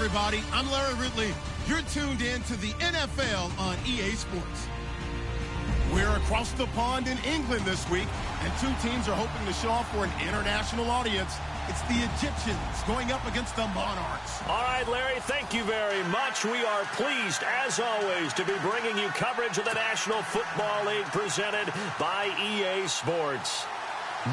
everybody. I'm Larry Ridley. You're tuned in to the NFL on EA Sports. We're across the pond in England this week, and two teams are hoping to show off for an international audience. It's the Egyptians going up against the Monarchs. All right, Larry, thank you very much. We are pleased, as always, to be bringing you coverage of the National Football League presented by EA Sports.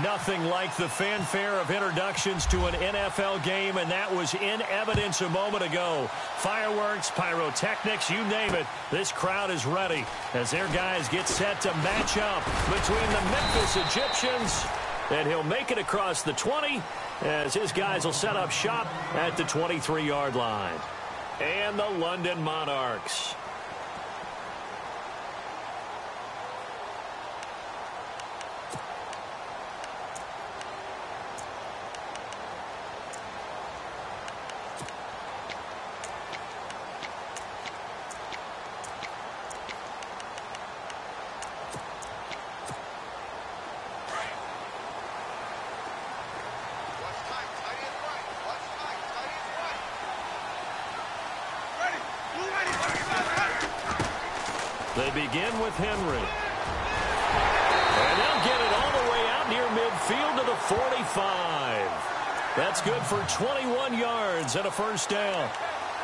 Nothing like the fanfare of introductions to an NFL game, and that was in evidence a moment ago. Fireworks, pyrotechnics, you name it. This crowd is ready as their guys get set to match up between the Memphis Egyptians, and he'll make it across the 20 as his guys will set up shop at the 23-yard line. And the London Monarchs. They begin with Henry. And they'll get it all the way out near midfield to the 45. That's good for 21 yards and a first down.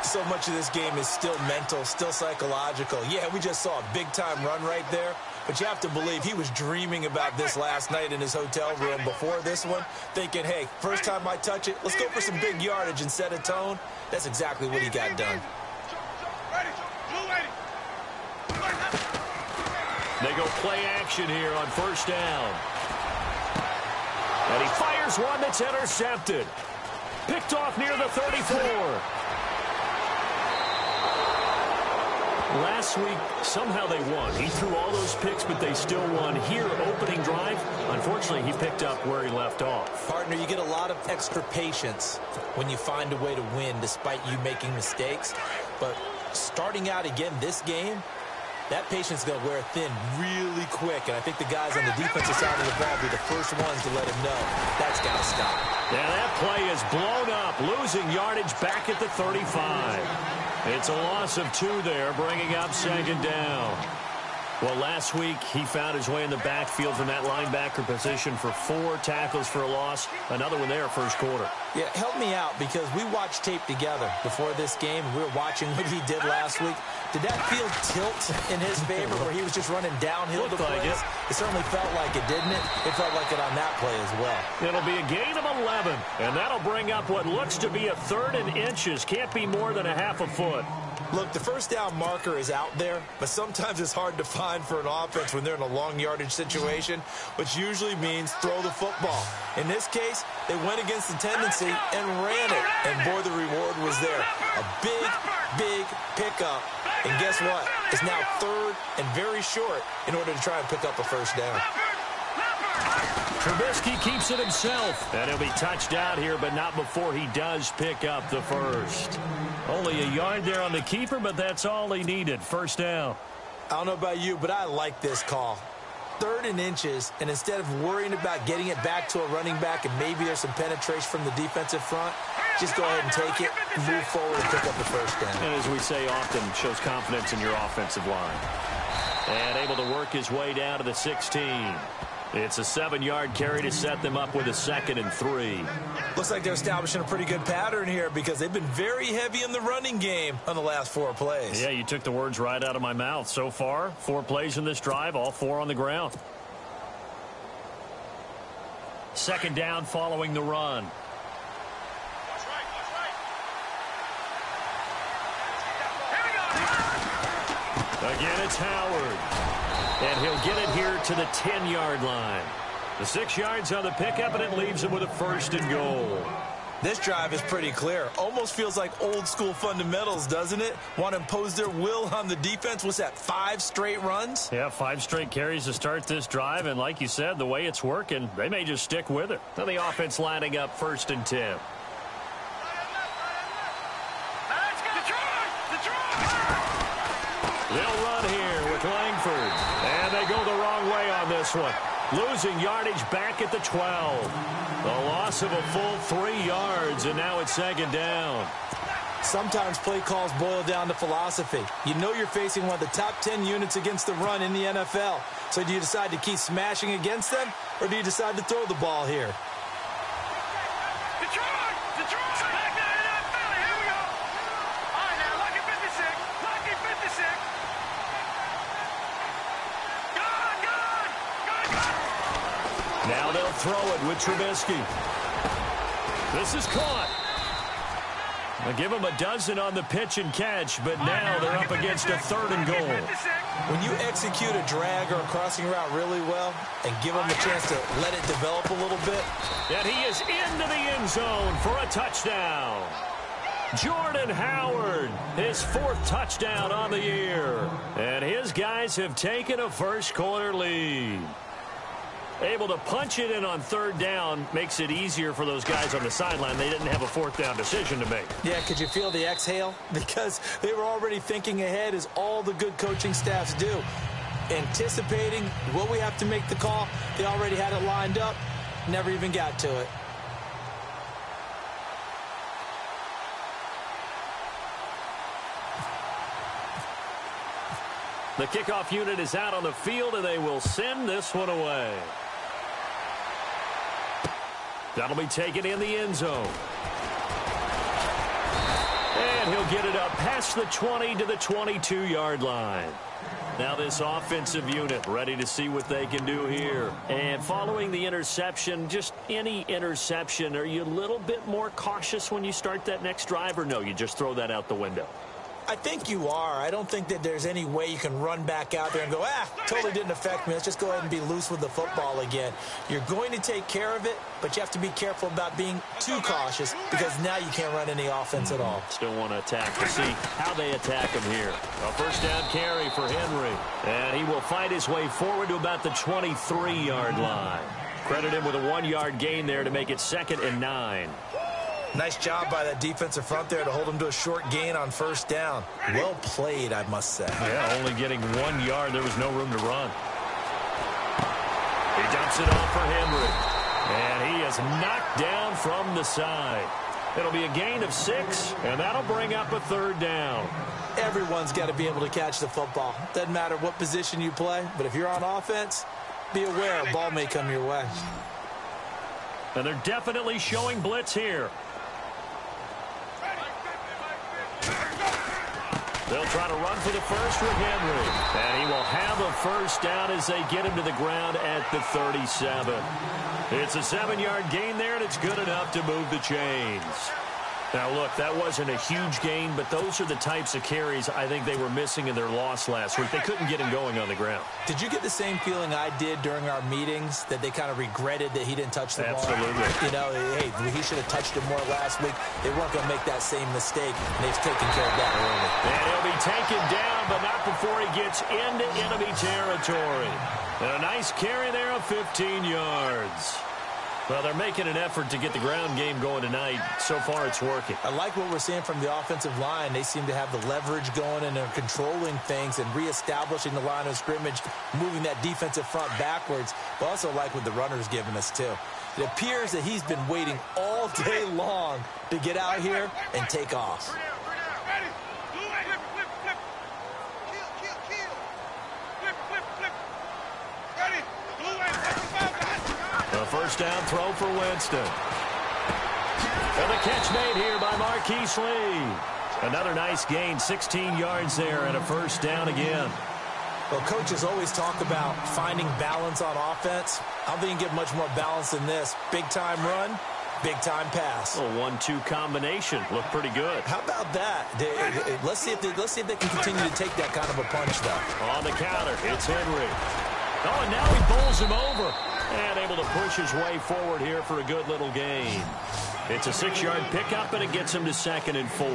So much of this game is still mental, still psychological. Yeah, we just saw a big-time run right there, but you have to believe he was dreaming about this last night in his hotel room before this one, thinking, hey, first time I touch it, let's go for some big yardage and set a tone. That's exactly what he got done. They go play action here on first down. And he fires one that's intercepted. Picked off near the 34. Last week, somehow they won. He threw all those picks, but they still won. Here, opening drive, unfortunately, he picked up where he left off. Partner, you get a lot of extra patience when you find a way to win despite you making mistakes. But starting out again this game, that patience is going to wear thin really quick, and I think the guys on the defensive side of the ball will be the first ones to let him know that's got to stop. Yeah, that play is blown up, losing yardage back at the 35. It's a loss of 2 there, bringing up second down. Well, last week, he found his way in the backfield from that linebacker position for 4 tackles for a loss. Another one there first quarter. Yeah, help me out, because we watched tape together before this game. We were watching what he did last week. Did that field tilt in his favor where he was just running downhill to plays? Like it certainly felt like it, didn't it? It felt like it on that play as well. It'll be a gain of 11, and that'll bring up what looks to be a 3rd and inches. Can't be more than a half a foot. Look, the first down marker is out there, but sometimes it's hard to find for an offense when they're in a long yardage situation, which usually means throw the football. In this case, they went against the tendency and ran it, and boy, the reward was there. A big, big pickup, and guess what? It's now 3rd and very short in order to try and pick up a first down. Trubisky keeps it himself, and he'll be touched out here, but not before he does pick up the first. Only a yard there on the keeper, but that's all he needed. First down. I don't know about you, but I like this call. 3rd and inches, and instead of worrying about getting it back to a running back and maybe there's some penetration from the defensive front, just go ahead and take it, move forward, and pick up the first down. And as we say often, shows confidence in your offensive line. And able to work his way down to the 16. It's a 7-yard carry to set them up with a 2nd and 3. Looks like they're establishing a pretty good pattern here because they've been very heavy in the running game on the last 4 plays. Yeah, you took the words right out of my mouth. So far, 4 plays in this drive, all 4 on the ground. Second down following the run. Again, it's Howard. And he'll get it here to the 10-yard line. The 6 yards on the pickup, and it leaves him with a 1st and goal. This drive is pretty clear. Almost feels like old-school fundamentals, doesn't it? Want to impose their will on the defense. What's that, 5 straight runs? Yeah, 5 straight carries to start this drive. And like you said, the way it's working, they may just stick with it. Now the offense lining up 1st and 10. They'll run here with Langford. And they go the wrong way on this one. Losing yardage back at the 12. A loss of a full 3 yards, and now it's second down. Sometimes play calls boil down to philosophy. You know you're facing one of the top 10 units against the run in the NFL. So do you decide to keep smashing against them, or do you decide to throw the ball here? Detroit! Back to the NFL. Here we go. All right, now, lucky 56. Lucky 56. Gone. Now they'll throw it with Trubisky. This is caught. They'll give him a dozen on the pitch and catch, but now they're up against a 3rd and goal. When you execute a drag or a crossing route really well and give them a chance to let it develop a little bit. And he is into the end zone for a touchdown. Jordan Howard, his 4th touchdown on the year. And his guys have taken a first-quarter lead. Able to punch it in on 3rd down makes it easier for those guys on the sideline. They didn't have a 4th down decision to make. Yeah, could you feel the exhale? Because they were already thinking ahead, as all the good coaching staffs do. Anticipating, will we have to make the call? They already had it lined up. Never even got to it. The kickoff unit is out on the field, and they will send this one away. That'll be taken in the end zone. And he'll get it up past the 20 to the 22-yard line. Now this offensive unit ready to see what they can do here. And following the interception, just any interception, are you a little bit more cautious when you start that next drive, or no, you just throw that out the window? I think you are. I don't think that there's any way you can run back out there and go, totally didn't affect me. Let's just go ahead and be loose with the football again. You're going to take care of it, but you have to be careful about being too cautious, because now you can't run any offense at all. Still want to attack. We'll see how they attack him here. A 1st down carry for Henry. And he will fight his way forward to about the 23-yard line. Credit him with a 1-yard gain there to make it 2nd and 9. Nice job by that defensive front there to hold him to a short gain on 1st down. Well played, I must say. Yeah, only getting 1 yard. There was no room to run. He dumps it off for Henry. And he is knocked down from the side. It'll be a gain of 6, and that'll bring up a 3rd down. Everyone's got to be able to catch the football. Doesn't matter what position you play, but if you're on offense, be aware a ball may come your way. And they're definitely showing blitz here. They'll try to run for the first with Henry. And he will have a 1st down as they get him to the ground at the 37. It's a 7-yard gain there, and it's good enough to move the chains. Now, look, that wasn't a huge gain, but those are the types of carries I think they were missing in their loss last week. They couldn't get him going on the ground. Did you get the same feeling I did during our meetings, that they kind of regretted that he didn't touch the ball? Absolutely. You know, hey, he should have touched it more last week. They weren't going to make that same mistake, and they've taken care of that early. And he'll be taken down, but not before he gets into enemy territory. And a nice carry there of 15 yards. Well, they're making an effort to get the ground game going tonight. So far, it's working. I like what we're seeing from the offensive line. They seem to have the leverage going, and they're controlling things and reestablishing the line of scrimmage, moving that defensive front backwards. But also like what the runner's giving us, too. It appears that he's been waiting all day long to get out here and take off. A 1st down throw for Winston. And the catch made here by Marquise Lee. Another nice gain, 16 yards there, and a 1st down again. Well, coaches always talk about finding balance on offense. I don't think you can get much more balance than this. Big-time run, big-time pass. A 1-2 combination. Looked pretty good. How about that? Let's see if they can continue to take that kind of a punch, though. On the counter, it's Henry. Oh, and now he bowls him over. And able to push his way forward here for a good little gain. It's a 6-yard pickup, and it gets him to 2nd and 4.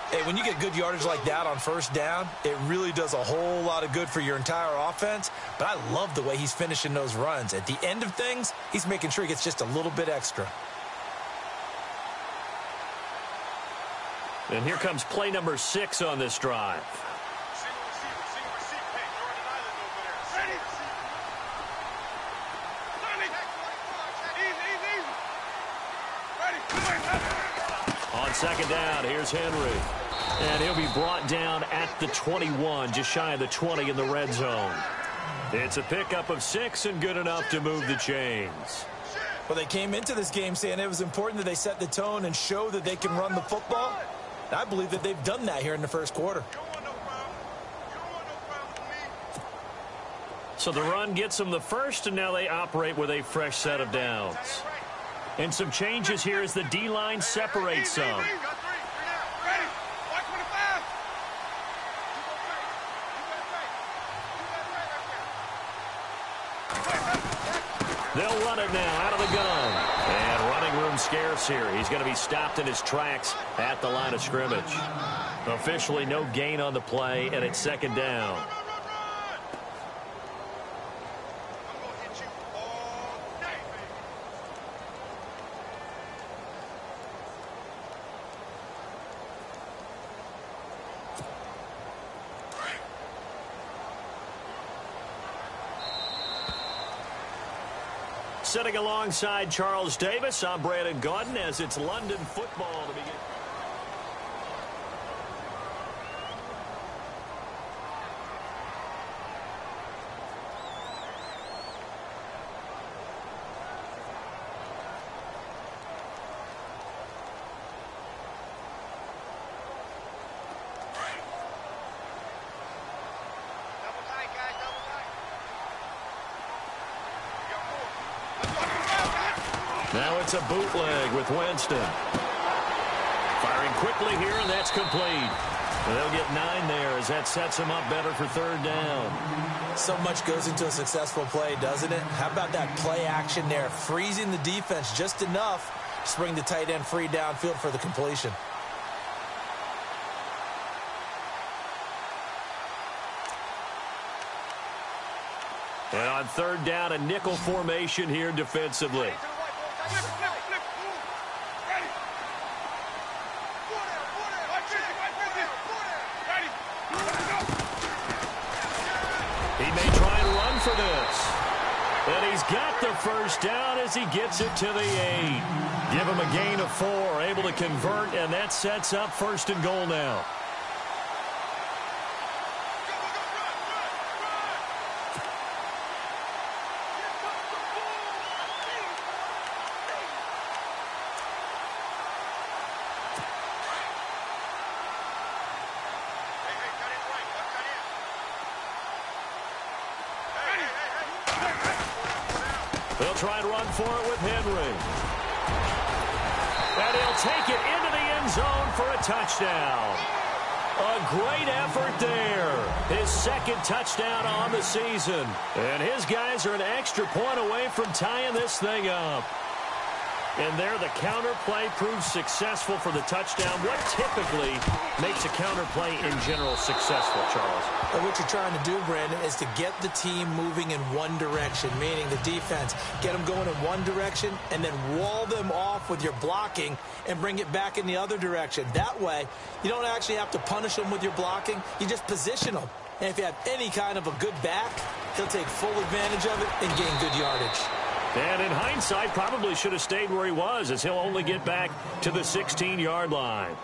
Hey, when you get good yardage like that on 1st down, it really does a whole lot of good for your entire offense. But I love the way he's finishing those runs. At the end of things, he's making sure he gets just a little bit extra. And here comes play number 6 on this drive. On second down, here's Henry. And he'll be brought down at the 21, just shy of the 20 in the red zone. It's a pickup of 6 and good enough to move the chains. Well, they came into this game saying it was important that they set the tone and show that they can run the football. And I believe that they've done that here in the first quarter. So the run gets them the first, and now they operate with a fresh set of downs. And some changes here as the D-line separates some. They'll run it now out of the gun. And running room scarce here. He's going to be stopped in his tracks at the line of scrimmage. Officially no gain on the play, and it's second down. Sitting alongside Charles Davis, I'm Brandon Gaudin as it's London football to begin. Now it's a bootleg with Winston. Firing quickly here, and that's complete. And they'll get 9 there as that sets them up better for third down. So much goes into a successful play, doesn't it? How about that play action there? Freezing the defense just enough to bring the tight end free downfield for the completion. And on third down, a nickel formation here defensively. He may try and run for this. And he's got the first down as he gets it to the 8. Give him a gain of 4, able to convert, and that sets up first and goal now. They'll try and run for it with Henry. And he'll take it into the end zone for a touchdown. A great effort there. His second touchdown on the season. And his guys are an extra point away from tying this thing up. And there the counter play proves successful for the touchdown. What typically makes a counter play in general successful, Charles? Well, what you're trying to do, Brandon, is to get the team moving in one direction, meaning the defense. Get them going in one direction and then wall them off with your blocking and bring it back in the other direction. That way, you don't actually have to punish them with your blocking. You just position them. And if you have any kind of a good back, he'll take full advantage of it and gain good yardage. And in hindsight, probably should have stayed where he was, as he'll only get back to the 16-yard line.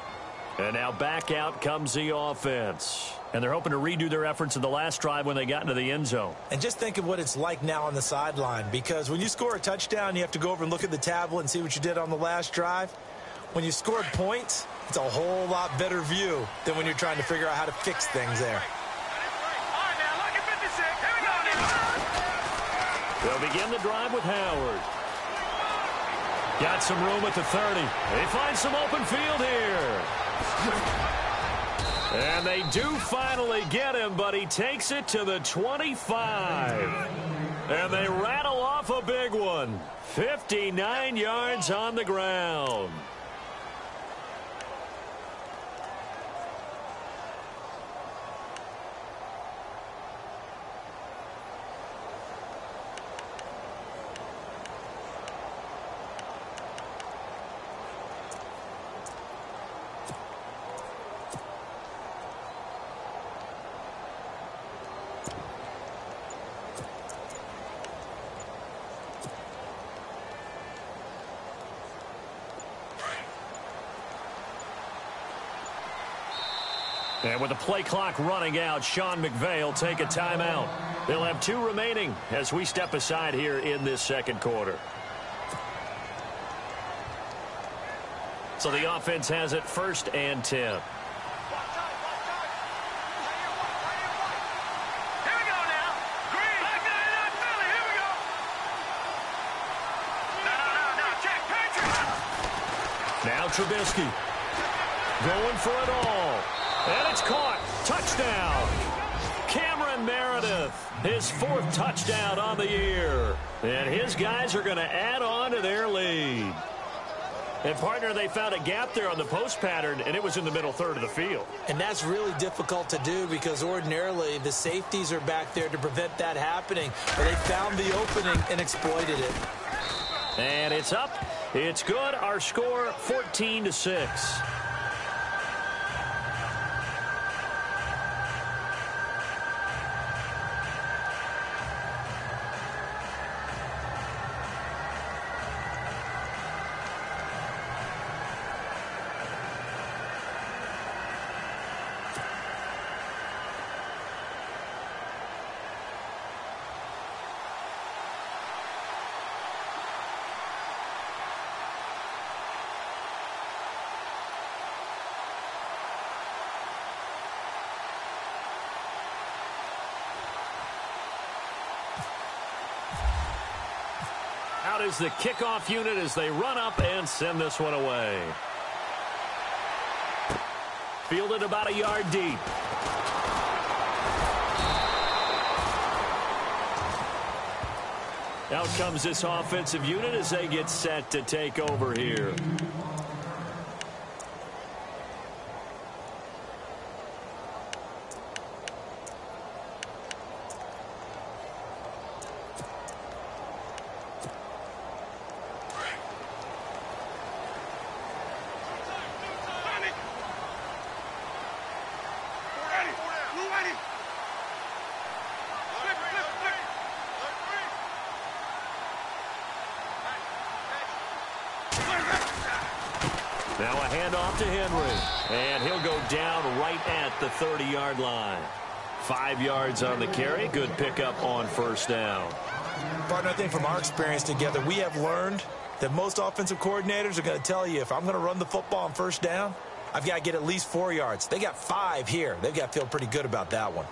And now back out comes the offense. And they're hoping to redo their efforts in the last drive when they got into the end zone. And just think of what it's like now on the sideline, because when you score a touchdown, you have to go over and look at the tablet and see what you did on the last drive. When you scored points, it's a whole lot better view than when you're trying to figure out how to fix things there. They'll begin the drive with Howard. Got some room at the 30. They find some open field here. And they do finally get him, but he takes it to the 25. And they rattle off a big one. 59 yards on the ground. And with the play clock running out, Sean McVay will take a timeout. They'll have 2 remaining as we step aside here in this second quarter. So the offense has it 1st and 10. Now Trubisky going for it all. And it's caught. Touchdown. Cameron Meredith, his 4th touchdown on the year. And his guys are going to add on to their lead. And, partner, they found a gap there on the post pattern, and it was in the middle third of the field. And that's really difficult to do because ordinarily the safeties are back there to prevent that happening. But they found the opening and exploited it. And it's up. It's good. Our score, 14-6. Out is the kickoff unit as they run up and send this one away. Fielded about a yard deep. Out comes this offensive unit as they get set to take over here. Now a handoff to Henry, and he'll go down right at the 30-yard line. 5 yards on the carry. Good pickup on 1st down. Partner, I think from our experience together, we have learned that most offensive coordinators are going to tell you if I'm going to run the football on 1st down, I've got to get at least 4 yards. They got 5 here. They've got to feel pretty good about that one.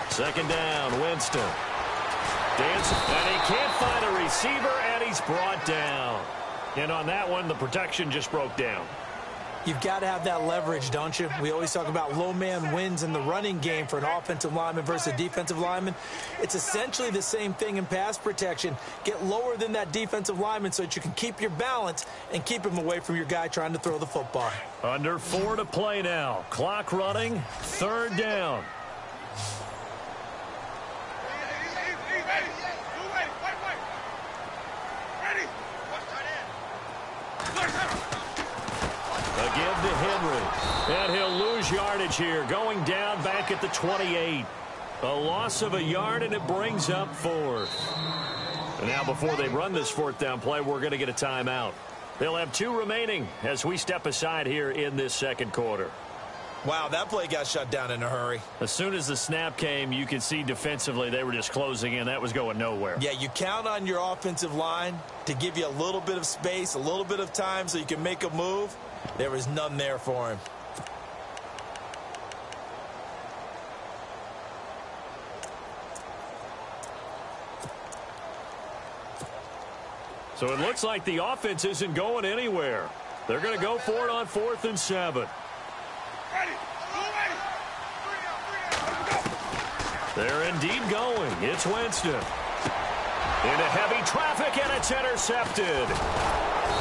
Second down, Winston. Dancing, and he can't find a receiver, and he's brought down. And on that one, the protection just broke down. You've got to have that leverage, don't you? We always talk about low man wins in the running game for an offensive lineman versus a defensive lineman. It's essentially the same thing in pass protection. Get lower than that defensive lineman so that you can keep your balance and keep him away from your guy trying to throw the football. Under 4 to play now. Clock running, 3rd down. A give to Henry, and he'll lose yardage here, going down back at the 28. A loss of a yard, and it brings up 4th. And now before they run this 4th down play, we're going to get a timeout. They'll have 2 remaining as we step aside here in this second quarter. Wow, that play got shut down in a hurry. As soon as the snap came, you could see defensively they were just closing in. That was going nowhere. Yeah, you count on your offensive line to give you a little bit of space, a little bit of time so you can make a move. There was none there for him. So it looks like the offense isn't going anywhere. They're going to go for it on 4th and 7. They're indeed going. It's Winston. Into heavy traffic, and it's intercepted.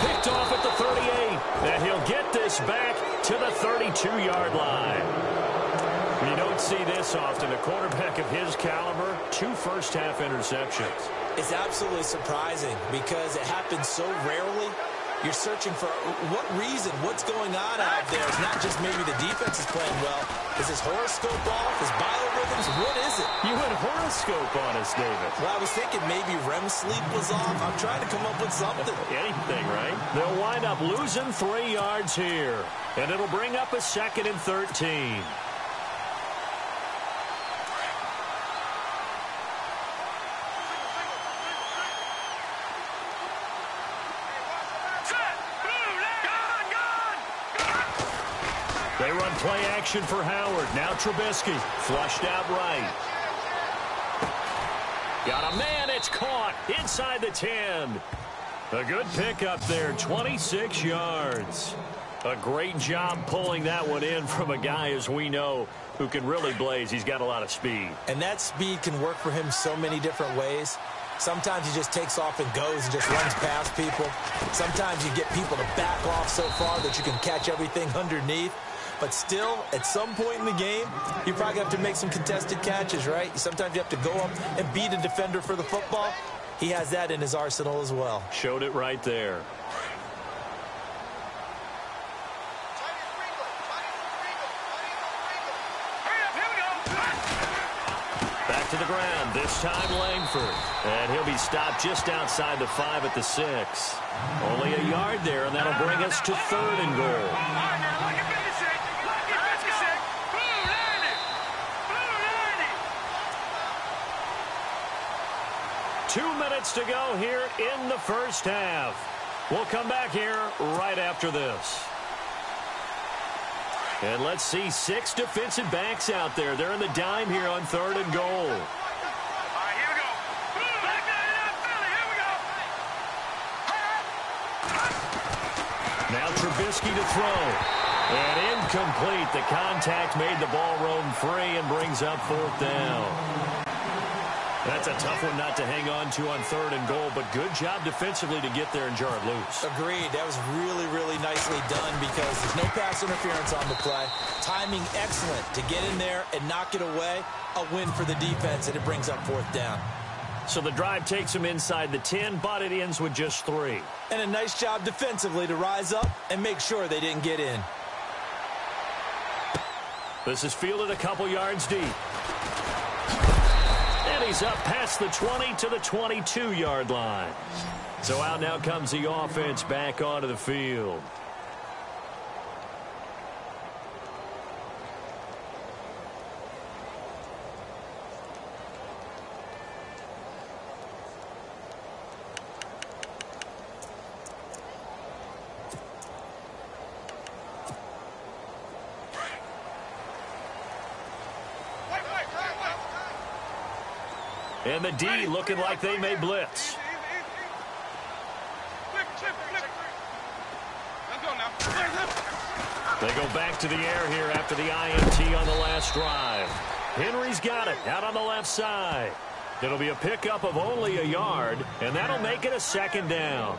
Picked off at the 38, and he'll get this back to the 32-yard line. You don't see this often. A quarterback of his caliber, 2 first-half interceptions. It's absolutely surprising because it happens so rarely. You're searching for what reason, what's going on out there. It's not just maybe the defense is playing well. Is his horoscope off? His biorhythms? What is it? You went horoscope on us, David. Well, I was thinking maybe REM sleep was off. I'm trying to come up with something. Anything, right? They'll wind up losing 3 yards here, and it'll bring up a 2nd and 13. They run play action for Howard. Now Trubisky. Flushed out right. Got a man. It's caught inside the 10. A good pickup there. 26 yards. A great job pulling that one in from a guy, as we know, who can really blaze. He's got a lot of speed. And that speed can work for him so many different ways. Sometimes he just takes off and goes and just runs past people. Sometimes you get people to back off so far that you can catch everything underneath. But still, at some point in the game, you probably have to make some contested catches, right? Sometimes you have to go up and beat a defender for the football. He has that in his arsenal as well. Showed it right there. Back to the ground, this time Langford. And he'll be stopped just outside the 5 at the 6. Only a yard there, and that'll bring us to 3rd and goal. 2 minutes to go here in the first half. We'll come back here right after this. And let's see 6 defensive backs out there. They're in the dime here on 3rd and goal. All right, here we go. Back there in Philly. Here we go. Now Trubisky to throw. And incomplete. The contact made the ball roam free and brings up 4th down. That's a tough one not to hang on to on 3rd and goal, but good job defensively to get there and jar it loose. Agreed. That was really, really nicely done because there's no pass interference on the play. Timing excellent to get in there and knock it away. A win for the defense, and it brings up 4th down. So the drive takes them inside the 10, but it ends with just 3. And a nice job defensively to rise up and make sure they didn't get in. This is fielded a couple yards deep. And he's up past the 20 to the 22-yard line. So out now comes the offense back onto the field. And the D looking like they may blitz. They go back to the air here after the INT on the last drive. Henry's got it out on the left side. It'll be a pickup of only a yard, and that'll make it a 2nd down.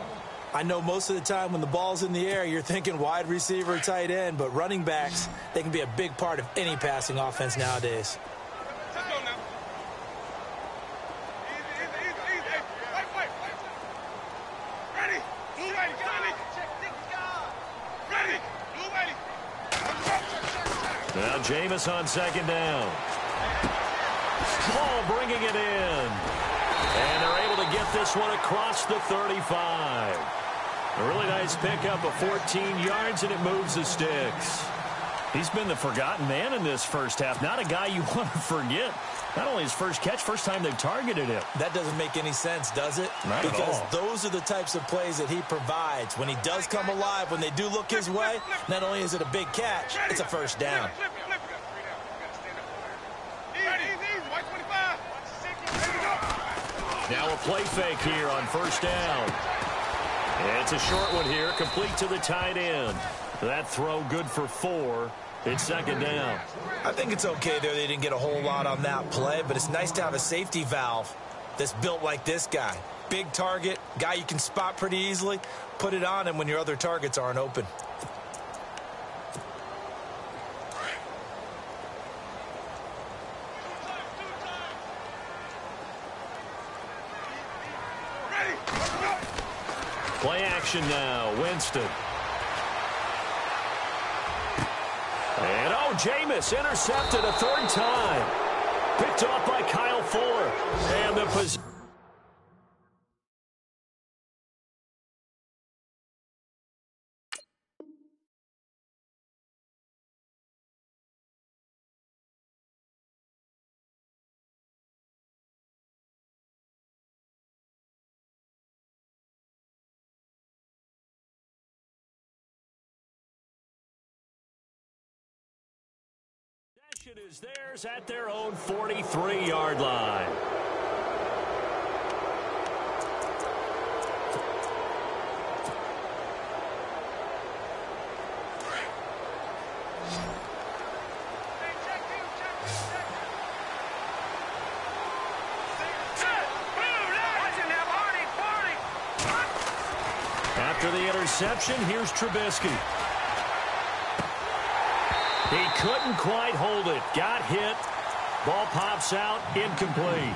I know most of the time when the ball's in the air, you're thinking wide receiver, tight end, but running backs, they can be a big part of any passing offense nowadays. Now Jameis on 2nd down. Paul bringing it in. And they're able to get this one across the 35. A really nice pickup of 14 yards, and it moves the sticks. He's been the forgotten man in this first half. Not a guy you want to forget. Not only his first catch, first time they've targeted him. That doesn't make any sense, does it? Not at all. Because those are the types of plays that he provides. When he does come alive, when they do look his way, not only is it a big catch, it's a 1st down. Now a play fake here on 1st down. It's a short one here, complete to the tight end. That throw good for 4. It's 2nd down. I think it's okay there. They didn't get a whole lot on that play, but it's nice to have a safety valve that's built like this guy. Big target, guy you can spot pretty easily. Put it on him when your other targets aren't open. Play action now. Winston. And, oh, Jameis intercepted a third time. Picked off by Kyle Fuller. And the possession. Is theirs at their own 43-yard line. After the interception, here's Trubisky. He couldn't quite hold it. Got hit. Ball pops out. Incomplete.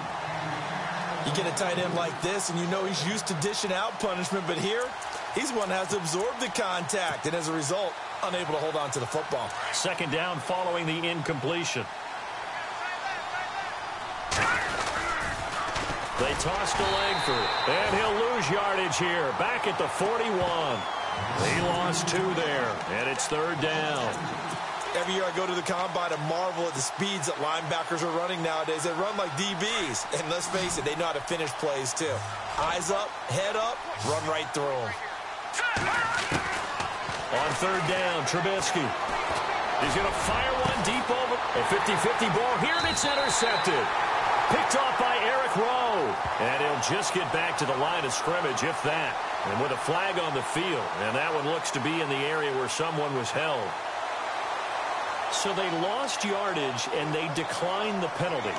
You get a tight end like this, and you know he's used to dishing out punishment, but here, he's one that has to absorb the contact, and as a result, unable to hold on to the football. Second down following the incompletion. They toss to Langford, and he'll lose yardage here. Back at the 41. He lost 2 there, and it's third down. Every year I go to the combine and marvel at the speeds that linebackers are running nowadays. They run like DBs. And let's face it, they know how to finish plays too. Eyes up, head up, run right through them. On third down, Trubisky. He's going to fire one deep over. A 50-50 ball here, and it's intercepted. Picked off by Eric Rowe. And he'll just get back to the line of scrimmage, if that. And with a flag on the field. And that one looks to be in the area where someone was held. So they lost yardage, and they declined the penalty.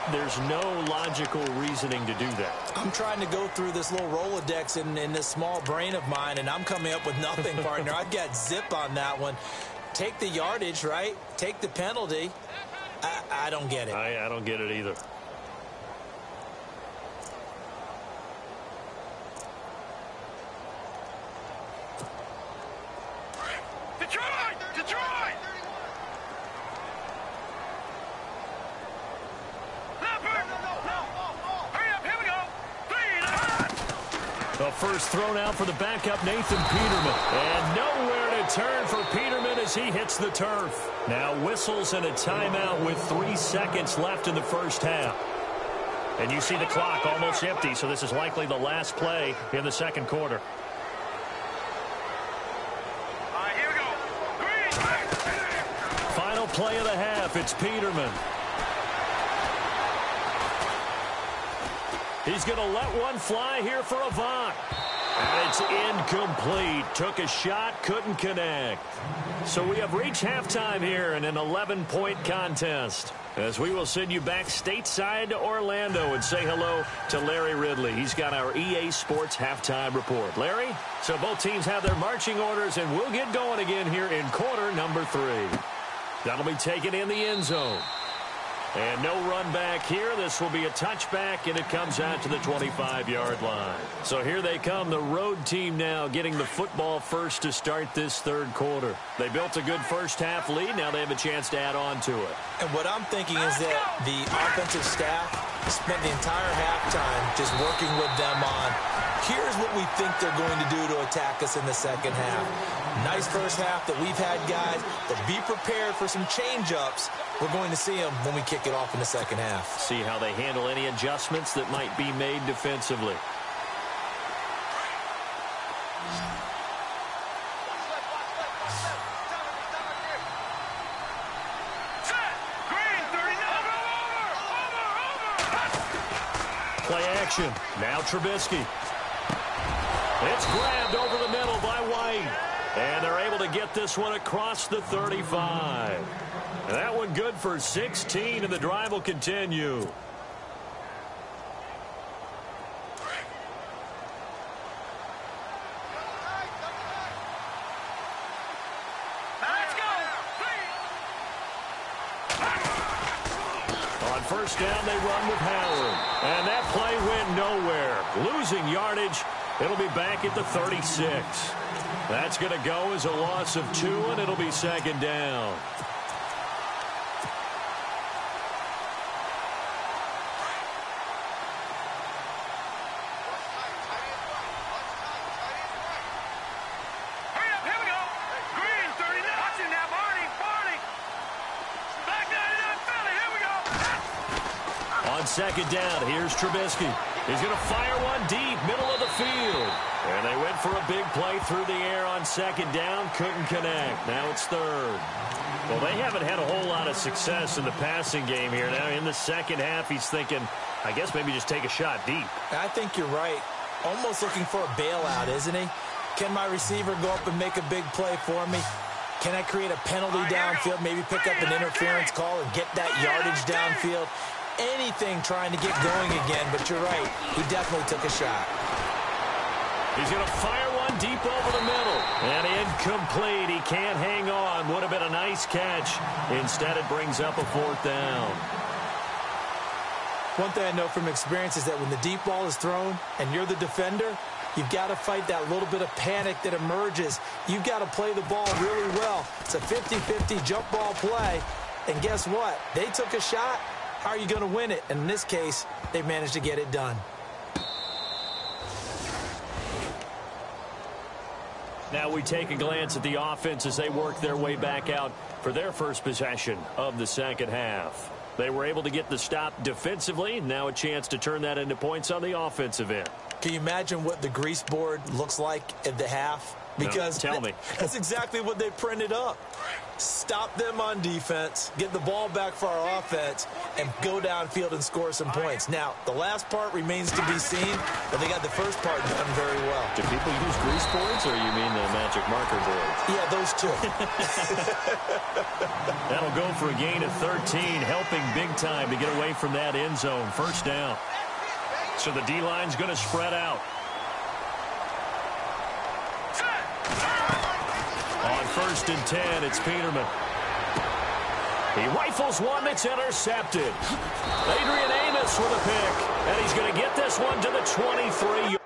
There's no logical reasoning to do that. I'm trying to go through this little Rolodex in this small brain of mine, and I'm coming up with nothing, partner. I've got zip on that one. Take the yardage, right? Take the penalty. I don't get it. I don't get it either. Detroit! The first thrown out for the backup, Nathan Peterman. And nowhere to turn for Peterman as he hits the turf. Now whistles and a timeout with 3 seconds left in the first half. And you see the clock almost empty, so this is likely the last play in the second quarter. Here we go. Final play of the half, it's Peterman. He's going to let one fly here for Avant. And it's incomplete. Took a shot, couldn't connect. So we have reached halftime here in an 11-point contest. As we will send you back stateside to Orlando and say hello to Larry Ridley. He's got our EA Sports halftime report. Larry, so both teams have their marching orders, and we'll get going again here in quarter number 3. That'll be taken in the end zone. And no run back here. This will be a touchback, and it comes out to the 25-yard line. So here they come, the road team now getting the football first to start this third quarter. They built a good first-half lead. Now they have a chance to add on to it. And what I'm thinking is that the offensive staff spent the entire halftime just working with them on, here's what we think they're going to do to attack us in the second half. Nice first half that we've had, guys, but be prepared for some change-ups. We're going to see them when we kick it off in the second half. See how they handle any adjustments that might be made defensively. Play action. Now Trubisky. It's grabbed over the middle by White. And they're able to get this one across the 35. And that one good for 16, and the drive will continue. Let's go. On first down, they run with Howard. And that play went nowhere. Losing yardage It'll be back at the 36. That's going to go as a loss of 2, and it'll be second down. Second down, here's Trubisky. He's going to fire one deep, middle of the field. And they went for a big play through the air on second down, couldn't connect. Now it's third. Well, they haven't had a whole lot of success in the passing game here. Now in the second half, he's thinking, I guess maybe just take a shot deep. I think you're right. Almost looking for a bailout, isn't he? Can my receiver go up and make a big play for me? Can I create a penalty downfield, maybe pick up an interference call and get that yardage downfield? Anything trying to get going again, but you're right. He definitely took a shot. He's going to fire one deep over the middle. And incomplete. He can't hang on. Would have been a nice catch. Instead, it brings up a fourth down. One thing I know from experience is that when the deep ball is thrown and you're the defender, you've got to fight that little bit of panic that emerges. You've got to play the ball really well. It's a 50-50 jump ball play. And guess what? They took a shot. How are you going to win it? And in this case, they managed to get it done. Now we take a glance at the offense as they work their way back out for their first possession of the second half. They were able to get the stop defensively. Now a chance to turn that into points on the offensive end. Can you imagine what the grease board looks like at the half? Because no, tell me. That's exactly what they printed up. Stop them on defense, get the ball back for our offense, and go downfield and score some points. Now, the last part remains to be seen, but they got the first part done very well. Do people use grease boards, or you mean the magic marker boards? Yeah, those two. That'll go for a gain of 13, helping big time to get away from that end zone. First down. So the D-line's going to spread out. On 1st and 10, it's Peterman. He rifles one that's intercepted. Adrian Amos with a pick. And he's going to get this one to the 23.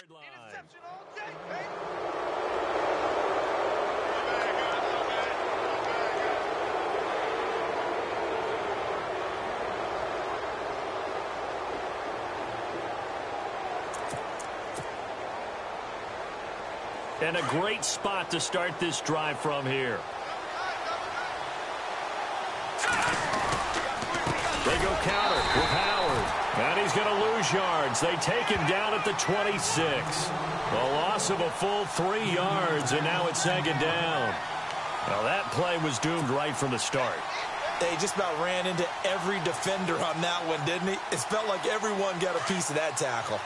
Interception all day, baby. And a great spot to start this drive from here. They go counter with Howard. And he's going to lose yards. They take him down at the 26. A loss of a full 3 yards, and now it's second down. Well, that play was doomed right from the start. They just about ran into every defender on that one, didn't he? It felt like everyone got a piece of that tackle.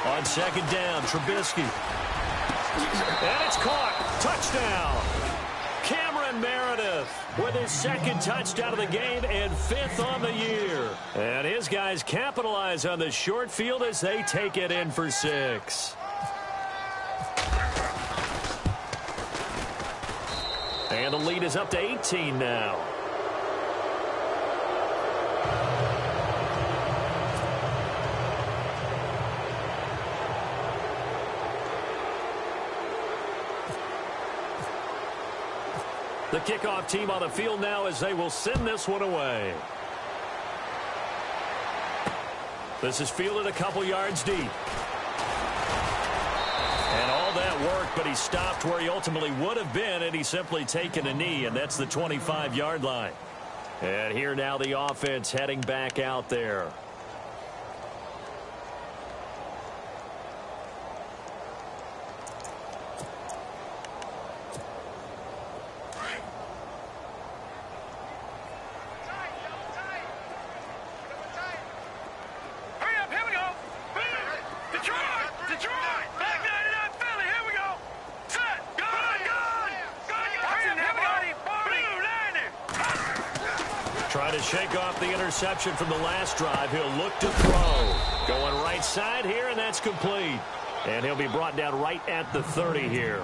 On second down, Trubisky. And it's caught. Touchdown. Cameron Meredith with his second touchdown of the game and 5th on the year. And his guys capitalize on the short field as they take it in for 6. And the lead is up to 18 now. The kickoff team on the field now as they will send this one away. This is fielded a couple yards deep. And all that work, but he stopped where he ultimately would have been, and he's simply taken a knee, and that's the 25-yard line. And here now the offense heading back out there. Trying to shake off the interception from the last drive. He'll look to throw. Going right side here, and that's complete. And he'll be brought down right at the 30 here.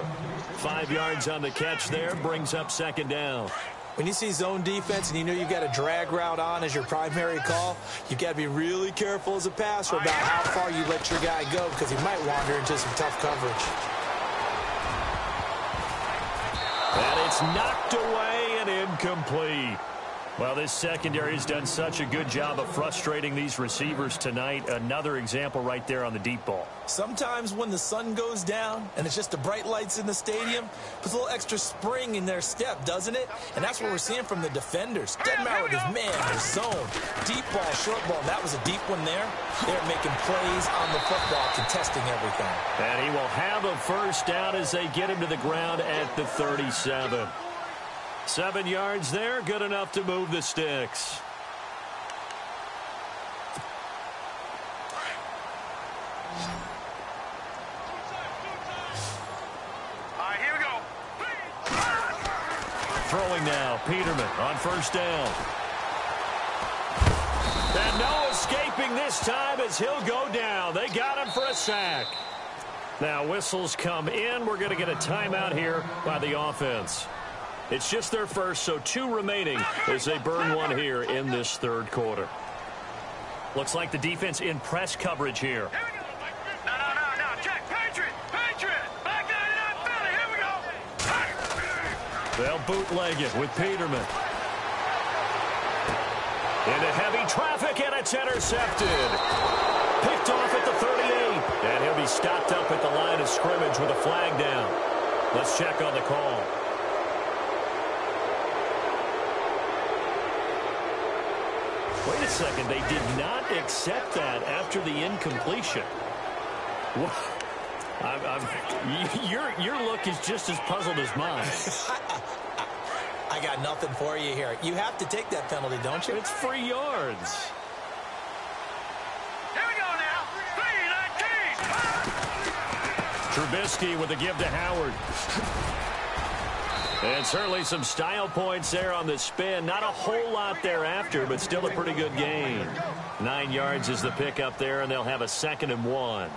5 yards on the catch there, brings up second down. When you see zone defense and you know you've got a drag route on as your primary call, you've got to be really careful as a passer about how far you let your guy go because he might wander into some tough coverage. And it's knocked away and incomplete. Well, this secondary has done such a good job of frustrating these receivers tonight. Another example right there on the deep ball. Sometimes when the sun goes down and it's just the bright lights in the stadium, puts a little extra spring in their step, doesn't it? And that's what we're seeing from the defenders. Doesn't matter what his man, his zone, deep ball, short ball. That was a deep one there. They're making plays on the football, contesting everything. And he will have a first down as they get him to the ground at the 37. 7 yards there, good enough to move the sticks. All right, here we go. Throwing now, Peterman on first down. And no escaping this time as he'll go down. They got him for a sack. Now whistles come in. We're going to get a timeout here by the offense. It's just their first, so 2 remaining as they burn one here in this third quarter. Looks like the defense in press coverage here. No. Check. Patriot. Back 99 Philly. Here we go. They'll bootleg it with Peterman. Into heavy traffic, and it's intercepted. Picked off at the 38. And he'll be stopped up at the line of scrimmage with a flag down. Let's check on the call. Wait a second, they did not accept that after the incompletion. Your look is just as puzzled as mine. I got nothing for you here. You have to take that penalty, don't you? It's 3 yards. Here we go now. 3-19. Trubisky with a give to Howard. And certainly some style points there on the spin. Not a whole lot thereafter, but still a pretty good gain. 9 yards is the pickup there, and they'll have a 2nd and 1.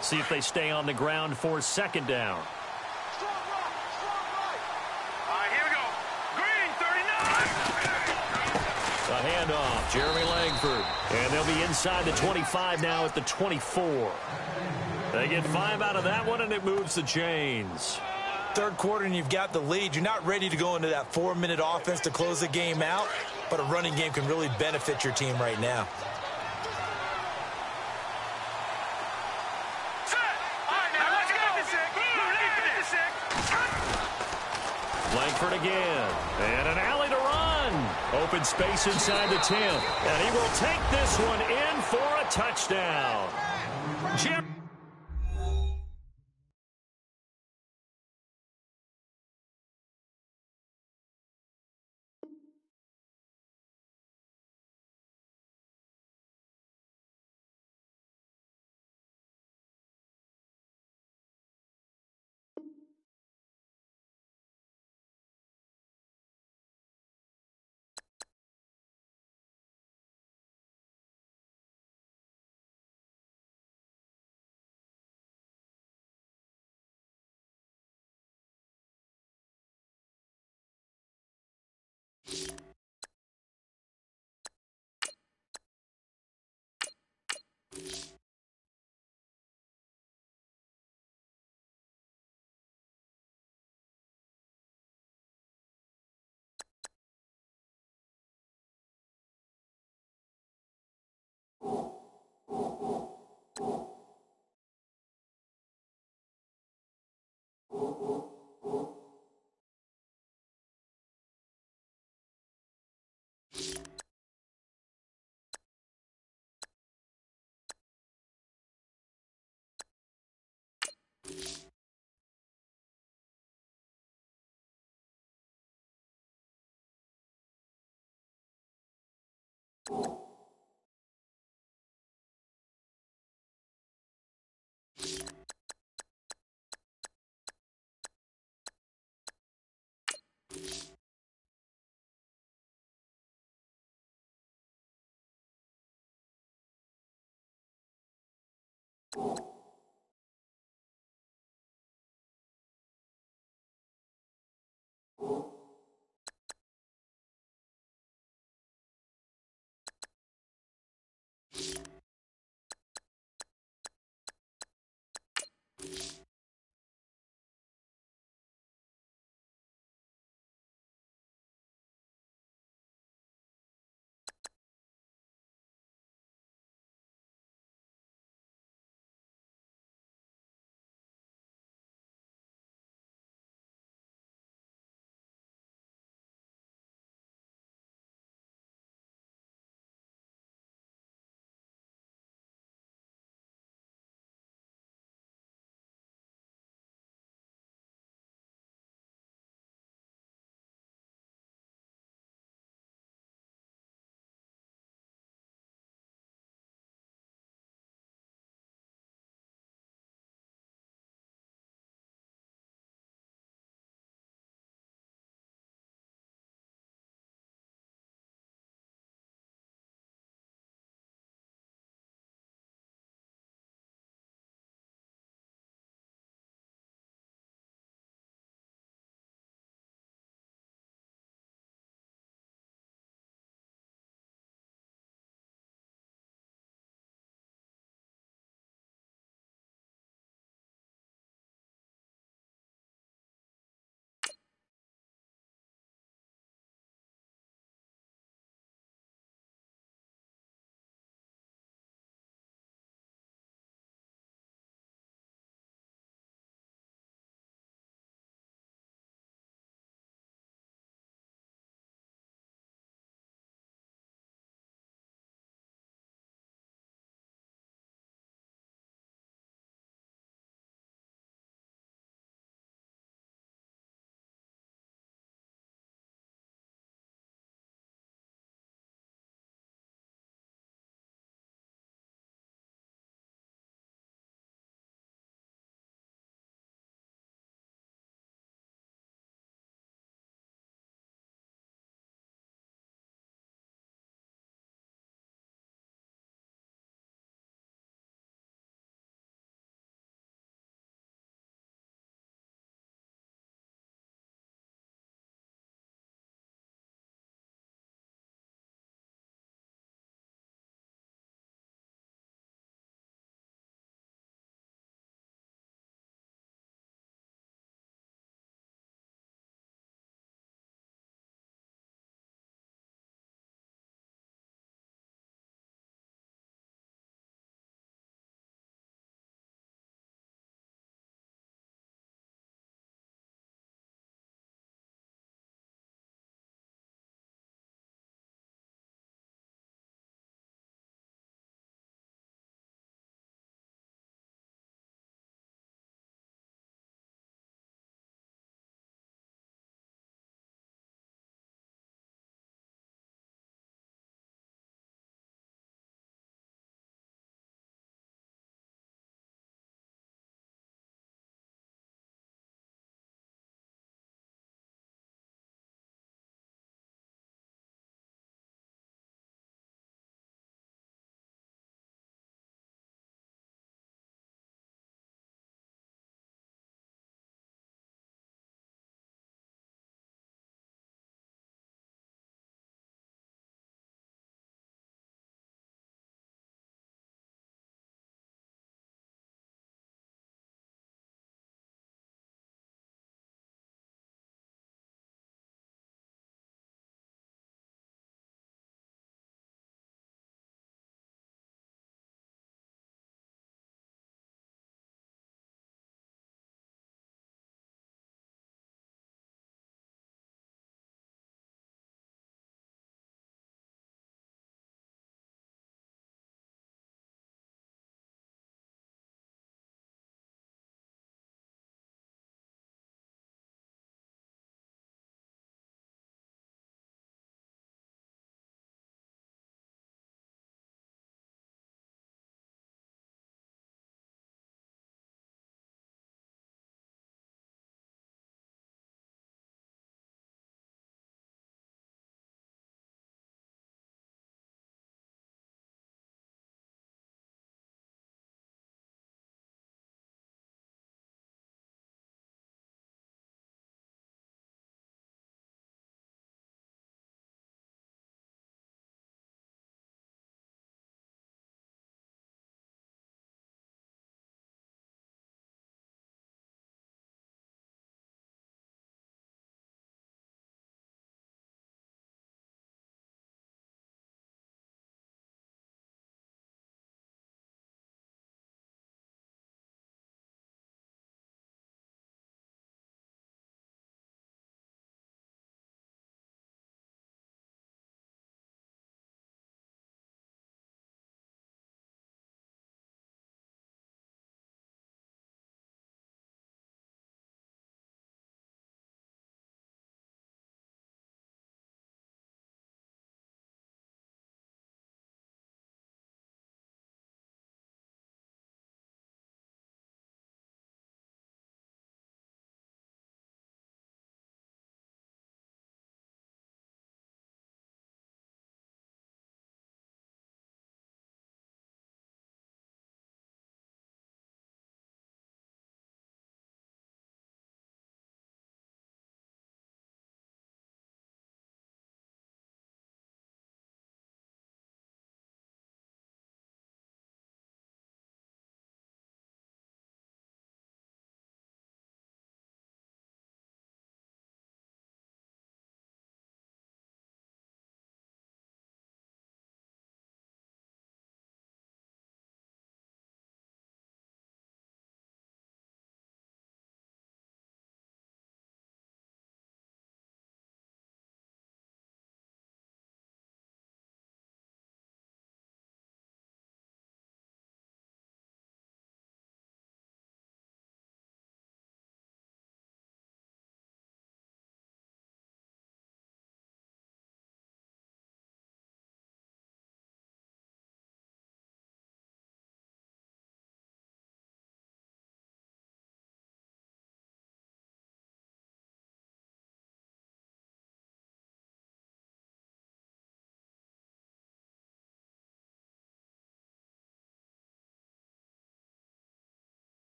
See if they stay on the ground for 2nd down. A handoff, Jeremy Langford. And they'll be inside the 25 now at the 24. They get 5 out of that one, and it moves the chains. Third quarter, and you've got the lead. You're not ready to go into that 4-minute offense to close the game out, but a running game can really benefit your team right now. Langford again. And an alley to run. Open space inside the 10. And he will take this one in for a touchdown. Jim.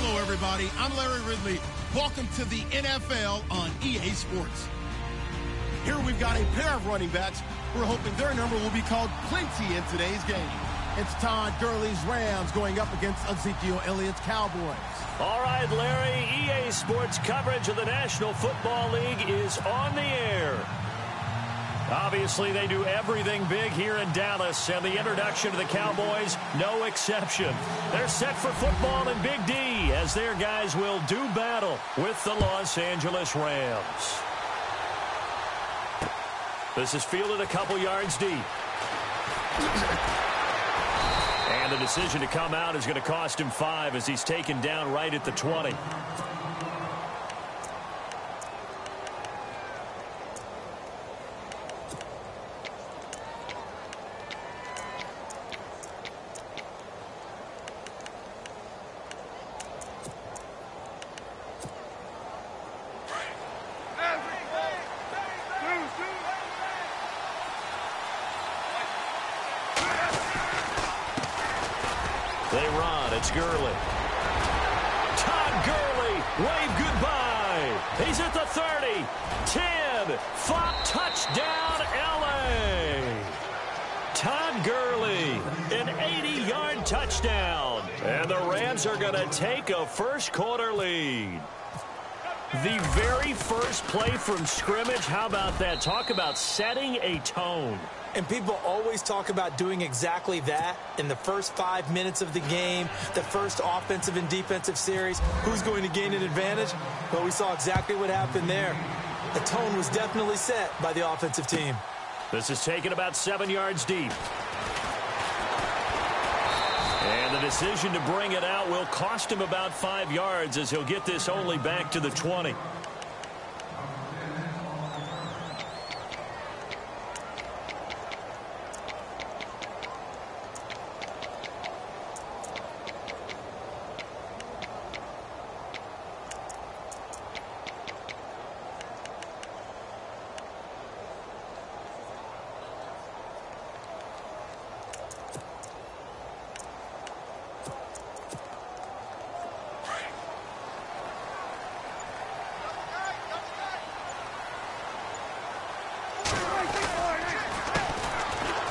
Hello, everybody. I'm Larry Ridley. Welcome to the NFL on EA Sports. Here we've got a pair of running backs. We're hoping their number will be called plenty in today's game. It's Todd Gurley's Rams going up against Ezekiel Elliott's Cowboys. All right, Larry, EA Sports coverage of the National Football League is on the air. Obviously, they do everything big here in Dallas, and the introduction to the Cowboys, no exception. They're set for football in Big D, as their guys will do battle with the Los Angeles Rams. This is fielded a couple yards deep. And the decision to come out is going to cost him 5 as he's taken down right at the 20. They run. It's Gurley. Todd Gurley, wave goodbye. He's at the 30, 10, 5, touchdown, L.A. Todd Gurley, an 80-yard touchdown. And the Rams are going to take a first-quarter lead. The very first play from scrimmage, how about that? Talk about setting a tone. And people always talk about doing exactly that in the first 5 minutes of the game, the first offensive and defensive series. Who's going to gain an advantage? Well, we saw exactly what happened there. The tone was definitely set by the offensive team. This is taken about 7 yards deep. And the decision to bring it out will cost him about 5 yards as he'll get this only back to the 20.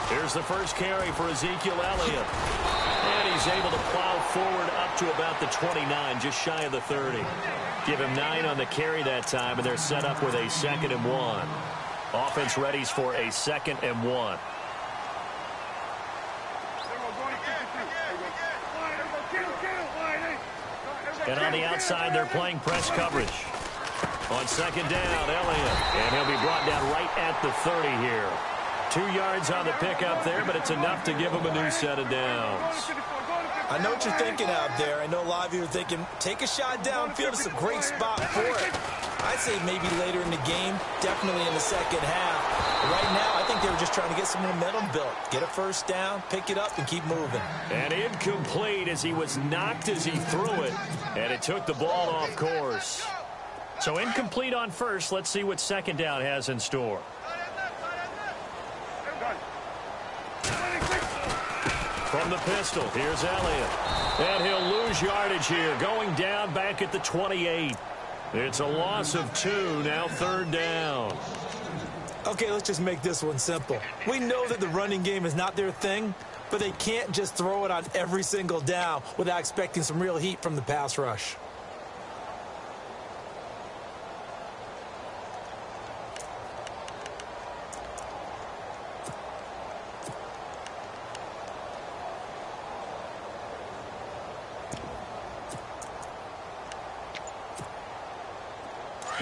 Here's the first carry for Ezekiel Elliott. And he's able to plow forward up to about the 29, just shy of the 30. Give him 9 on the carry that time, and they're set up with a 2nd and 1. Offense readies for a 2nd and 1. And on the outside, they're playing press coverage. On 2nd down, Elliott. And he'll be brought down right at the 30 here. 2 yards on the pickup there, but it's enough to give him a new set of downs. I know what you're thinking out there. I know a lot of you are thinking, take a shot downfield. It's a great spot for it. I'd say maybe later in the game, definitely in the second half. But right now, I think they were just trying to get some momentum built. Get a first down, pick it up, and keep moving. And incomplete as he was knocked as he threw it, and it took the ball off course. So incomplete on first. Let's see what 2nd down has in store. From the pistol, here's Elliott. And he'll lose yardage here, going down back at the 28. It's a loss of 2, now 3rd down. Okay, let's just make this one simple. We know that the running game is not their thing, but they can't just throw it on every single down without expecting some real heat from the pass rush.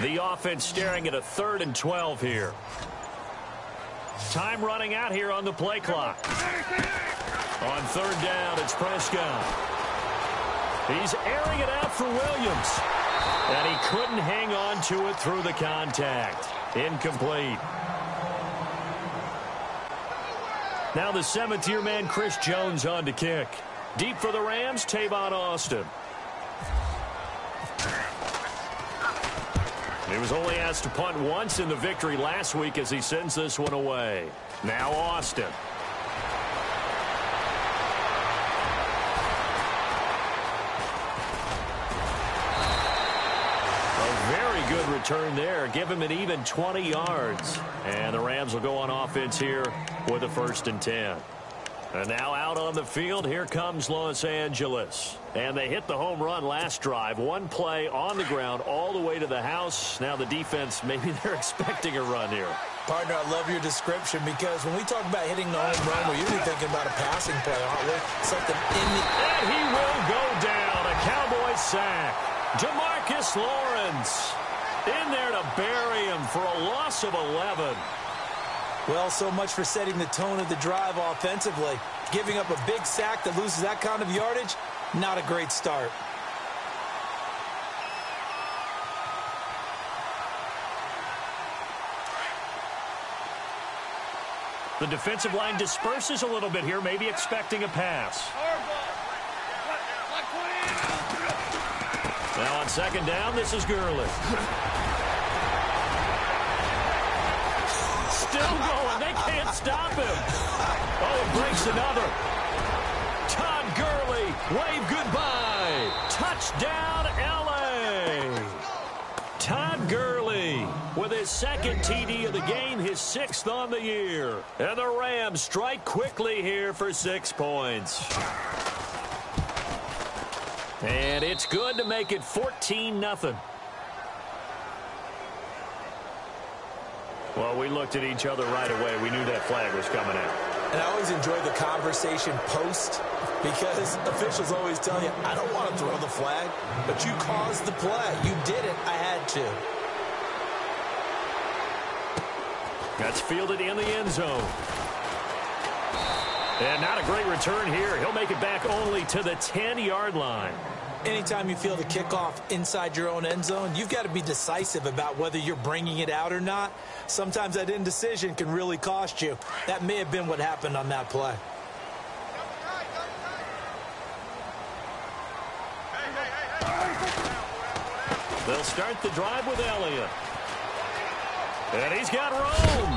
The offense staring at a 3rd and 12 here. Time running out here on the play clock. On 3rd down, it's Prescott. He's airing it out for Williams. And he couldn't hang on to it through the contact. Incomplete. Now the 7th-year man, Chris Jones, on to kick. Deep for the Rams, Tavon Austin. He was only asked to punt once in the victory last week as he sends this one away. Now Austin. good return there. Give him an even 20 yards. And the Rams will go on offense here with a 1st and 10. And now out on the field, here comes Los Angeles. And they hit the home run last drive. One play on the ground all the way to the house. Now the defense, maybe they're expecting a run here. Partner, I love your description because when we talk about hitting the home run, we're usually thinking about a passing play, aren't we? Something in the... And he will go down. A Cowboys sack. Demarcus Lawrence in there to bury him for a loss of 11. Well, so much for setting the tone of the drive offensively. Giving up a big sack that loses that kind of yardage, not a great start. The defensive line disperses a little bit here, maybe expecting a pass. Now on 2nd down, this is Gurley. Still going. They can't stop him. Oh, it breaks another. Todd Gurley, wave goodbye. Touchdown, L.A. Todd Gurley with his 2nd TD of the game, his 6th on the year. And the Rams strike quickly here for 6 points. And it's good to make it 14-0. Well, we looked at each other right away. We knew that flag was coming out. And I always enjoy the conversation post because officials always tell you, I don't want to throw the flag, but you caused the play. You did it. I had to. That's fielded in the end zone. And not a great return here. He'll make it back only to the 10-yard line. Anytime you feel the kickoff inside your own end zone, you've got to be decisive about whether you're bringing it out or not. Sometimes that indecision can really cost you. That may have been what happened on that play. They'll start the drive with Elliott. And he's got room.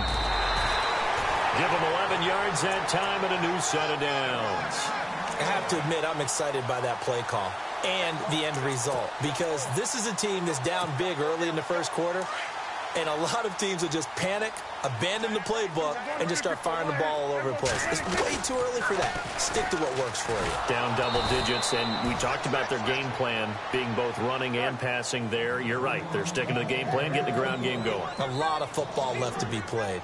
Give him 11 yards that time and a new set of downs. I have to admit, I'm excited by that play call and the end result because this is a team that's down big early in the 1st quarter, and a lot of teams will just panic, abandon the playbook, and just start firing the ball all over the place. It's way too early for that. Stick to what works for you. Down double digits, and we talked about their game plan being both running and passing there. You're right. They're sticking to the game plan, getting the ground game going. A lot of football left to be played.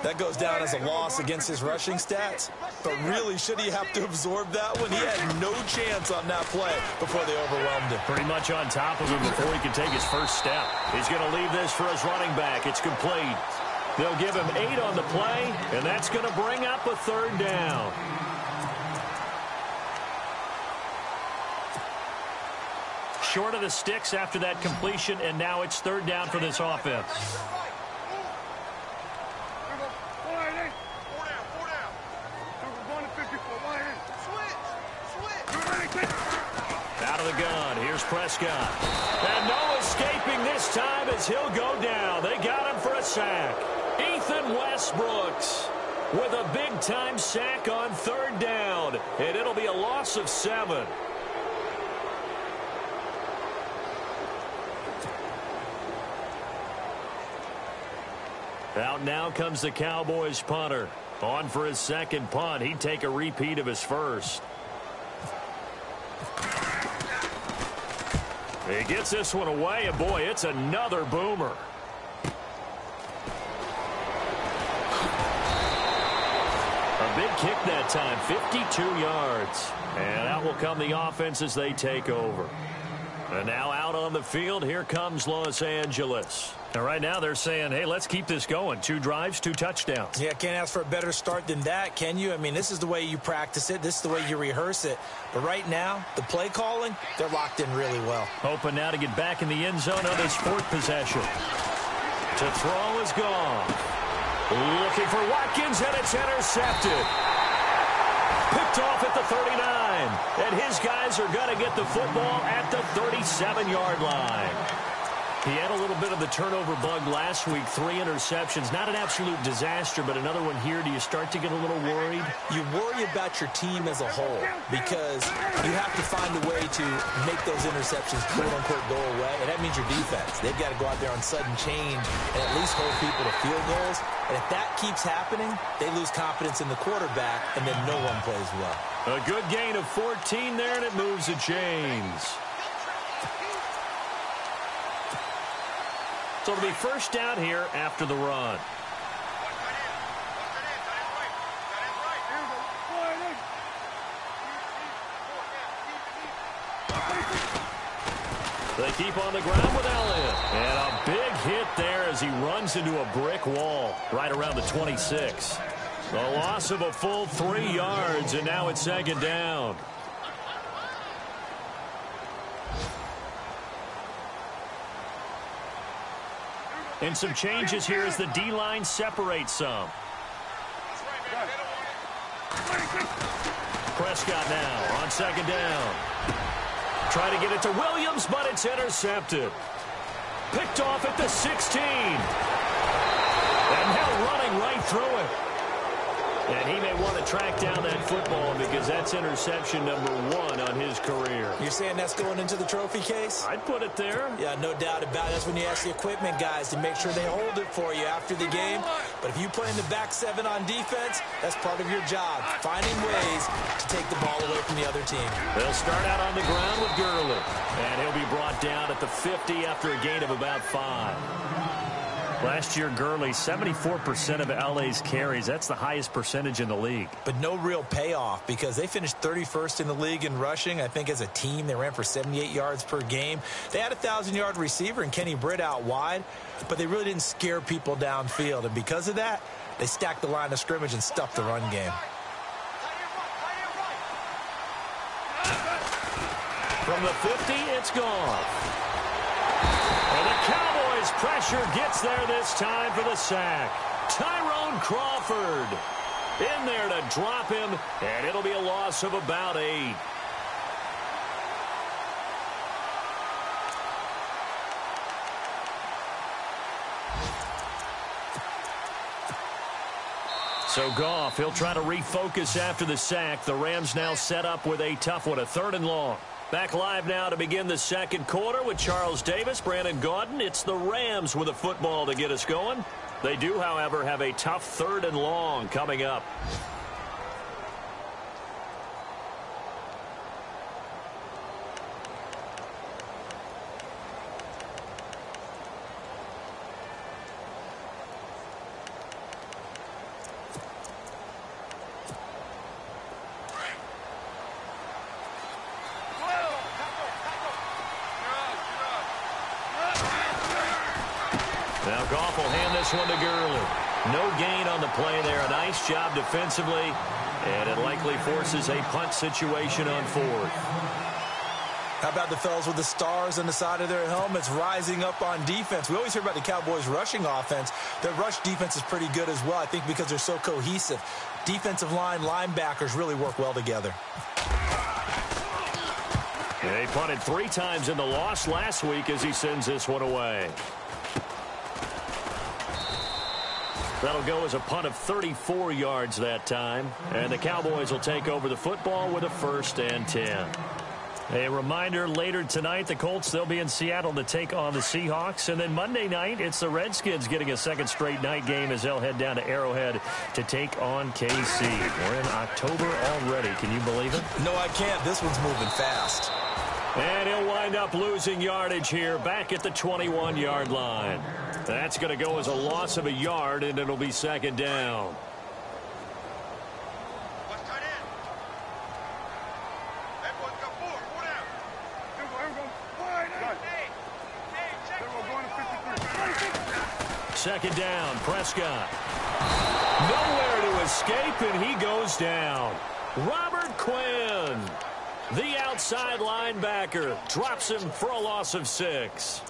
That goes down as a loss against his rushing stats. But really, should he have to absorb that one? He had no chance on that play before they overwhelmed him. Pretty much on top of him before he could take his first step. He's going to leave this for his running back. It's complete. They'll give him 8 on the play, and that's going to bring up a 3rd down. Short of the sticks after that completion, and now it's 3rd down for this offense. Out of the gun, here's Prescott. And no escaping this time as he'll go down. They got him for a sack. Ethan Westbrooks with a big-time sack on 3rd down. And it'll be a loss of 7. Out now comes the Cowboys punter. On for his 2nd punt. He'd take a repeat of his first. He gets this one away, and boy, it's another boomer. A big kick that time, 52 yards. And out will come the offense as they take over. And now out on the field, here comes Los Angeles. And right now they're saying, hey, let's keep this going. 2 drives, 2 touchdowns. Yeah, can't ask for a better start than that, can you? I mean, this is the way you practice it. This is the way you rehearse it. But right now, the play calling, they're locked in really well. Hoping now to get back in the end zone on his 4th possession. To throw is gone. Looking for Watkins, and it's intercepted. Picked off at the 39. And his guys are going to get the football at the 37-yard line. He had a little bit of the turnover bug last week, 3 interceptions. Not an absolute disaster, but another one here. Do you start to get a little worried? You worry about your team as a whole because you have to find a way to make those interceptions, quote-unquote, go away, and that means your defense. They've got to go out there on sudden change and at least hold people to field goals. And if that keeps happening, they lose confidence in the quarterback, and then no one plays well. A good gain of 14 there, and it moves the chains. So it'll be first down here after the run. They keep on the ground with Elliott. And a big hit there as he runs into a brick wall right around the 26. The loss of a full 3 yards, and now it's second down. And some changes here as the D-line separates some. Prescott now on second down. Try to get it to Williams, but it's intercepted. Picked off at the 16. And now running right through it. And he may want to track down that football because that's interception number 1 on his career. You're saying that's going into the trophy case? I'd put it there. Yeah, no doubt about it. That's when you ask the equipment guys to make sure they hold it for you after the game. But if you play in the back 7 on defense, that's part of your job, finding ways to take the ball away from the other team. They'll start out on the ground with Gurley. And he'll be brought down at the 50 after a gain of about 5. Last year, Gurley, 74% of LA's carries. That's the highest percentage in the league. But no real payoff because they finished 31st in the league in rushing. I think as a team, they ran for 78 yards per game. They had a 1,000-yard receiver in Kenny Britt out wide, but they really didn't scare people downfield. And because of that, they stacked the line of scrimmage and stuffed the run game. From the 50, it's gone. And the Cowboys pressure gets there this time for the sack. Tyrone Crawford in there to drop him, and it'll be a loss of about 8. So Goff, he'll try to refocus after the sack. The Rams now set up with a tough one, a 3rd and long. Back live now to begin the second quarter with Charles Davis, Brandon Gaudin. It's the Rams with a football to get us going. They do, however, have a tough 3rd and long coming up. Now Goff will hand this one to Gurley. No gain on the play there. A nice job defensively. And it likely forces a punt situation on 4th. How about the fellas with the stars on the side of their helmets rising up on defense? We always hear about the Cowboys' rushing offense. Their rush defense is pretty good as well, I think, because they're so cohesive. Defensive line, linebackers really work well together. They punted 3 times in the loss last week as he sends this one away. That'll go as a punt of 34 yards that time. And the Cowboys will take over the football with a 1st and 10. A reminder, later tonight, the Colts, they'll be in Seattle to take on the Seahawks. And then Monday night, it's the Redskins getting a 2nd straight night game as they'll head down to Arrowhead to take on KC. We're in October already. Can you believe it? No, I can't. This one's moving fast. And he'll wind up losing yardage here back at the 21-yard line. That's going to go as a loss of a yard, and it'll be 2nd down. Second down, Prescott. Nowhere to escape, and he goes down. Robert Quinn, the outside linebacker, drops him for a loss of 6.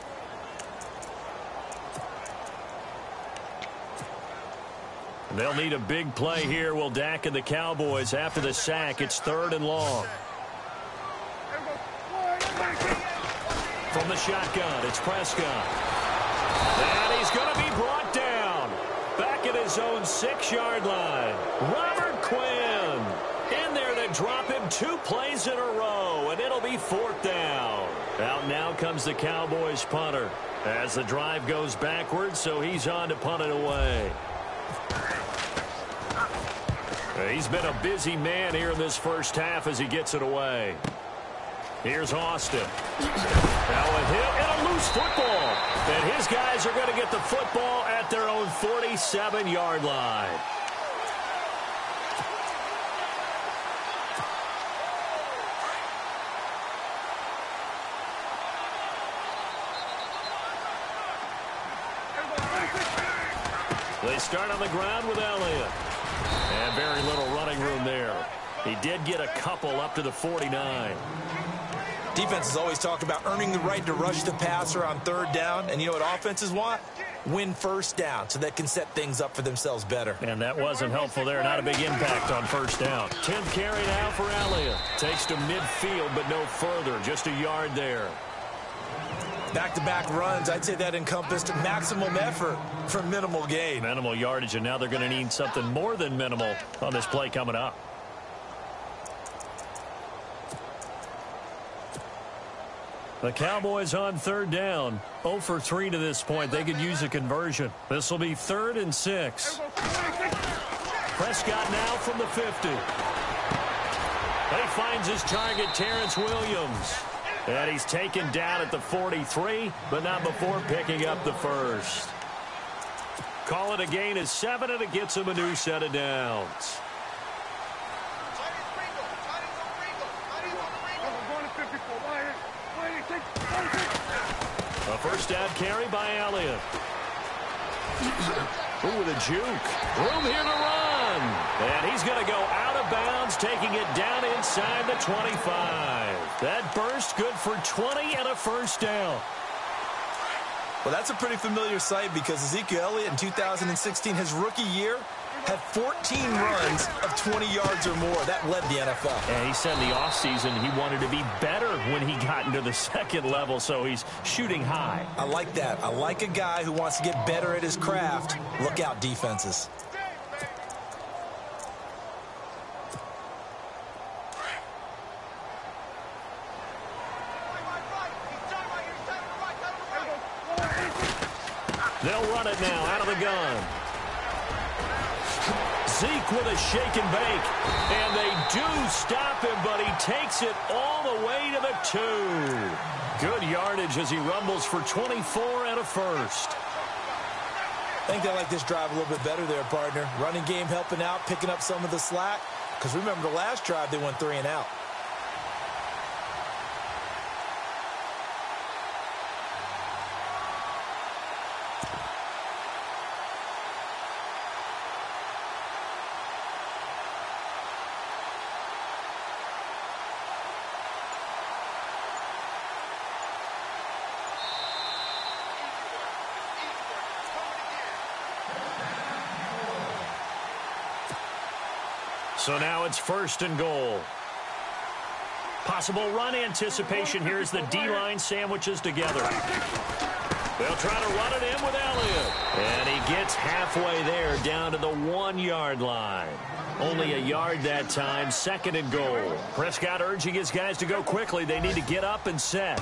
They'll need a big play here, will Dak and the Cowboys. After the sack, it's 3rd and long. From From the shotgun, it's Prescott. And he's going to be brought down. Back at his own 6-yard line. Robert Quinn in there to drop him 2 plays in a row, and it'll be 4th down. Out now comes the Cowboys punter as the drive goes backwards, so he's on to punt it away. He's been a busy man here in this first half as he gets it away. Here's Austin. Now a hit and a loose football. And his guys are going to get the football at their own 47-yard line. They start on the ground with Elliott. And very little running room there. He did get a couple up to the 49. Defenses always talk about earning the right to rush the passer on 3rd down. And you know what offenses want? Win 1st down so they can set things up for themselves better. And that wasn't helpful there. Not a big impact on 1st down. 10th carry now for Elliott. Takes to midfield, but no further. Just a yard there. Back-to-back runs, I'd say that encompassed maximum effort for minimal gain. Minimal yardage, and now they're going to need something more than minimal on this play coming up. The Cowboys on 3rd down. 0 for 3 to this point. They could use a conversion. This will be 3rd and 6. Prescott now from the 50. He finds his target, Terrence Williams. And he's taken down at the 43, but not before picking up the 1st. Call it a gain of 7, and it gets him a new set of downs. A 1st down carry by Elliott. Ooh, with a juke. Room here to run. And he's going to go out of bounds, taking it down inside the 25. That burst good for 20 and a 1st down. Well, that's a pretty familiar sight because Ezekiel Elliott in 2016, his rookie year, had 14 runs of 20 yards or more. That led the NFL. And he said in the offseason he wanted to be better when he got into the 2nd level, so he's shooting high. I like that. I like a guy who wants to get better at his craft. Look out, defenses. They'll run it now out of the gun. Zeke with a shake and bake. And they do stop him, but he takes it all the way to the 2. Good yardage as he rumbles for 24 and a 1st. I think they like this drive a little bit better there, partner. Running game helping out, picking up some of the slack. Because remember the last drive, they went 3 and out. So now it's 1st and goal. Possible run anticipation here as the D-line sandwiches together. They'll try to run it in with Elliott. And he gets halfway there down to the 1-yard line. Only a yard that time, 2nd and goal. Prescott urging his guys to go quickly. They need to get up and set.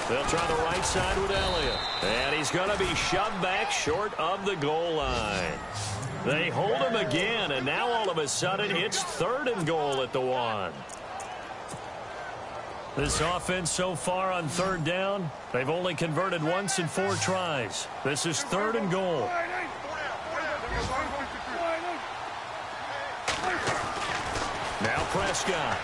They'll try the right side with Elliott. And he's going to be shoved back short of the goal line. They hold him again, and now all of a sudden it's 3rd and goal at the 1. This offense so far on 3rd down, they've only converted once in 4 tries. This is 3rd and goal. Now Prescott.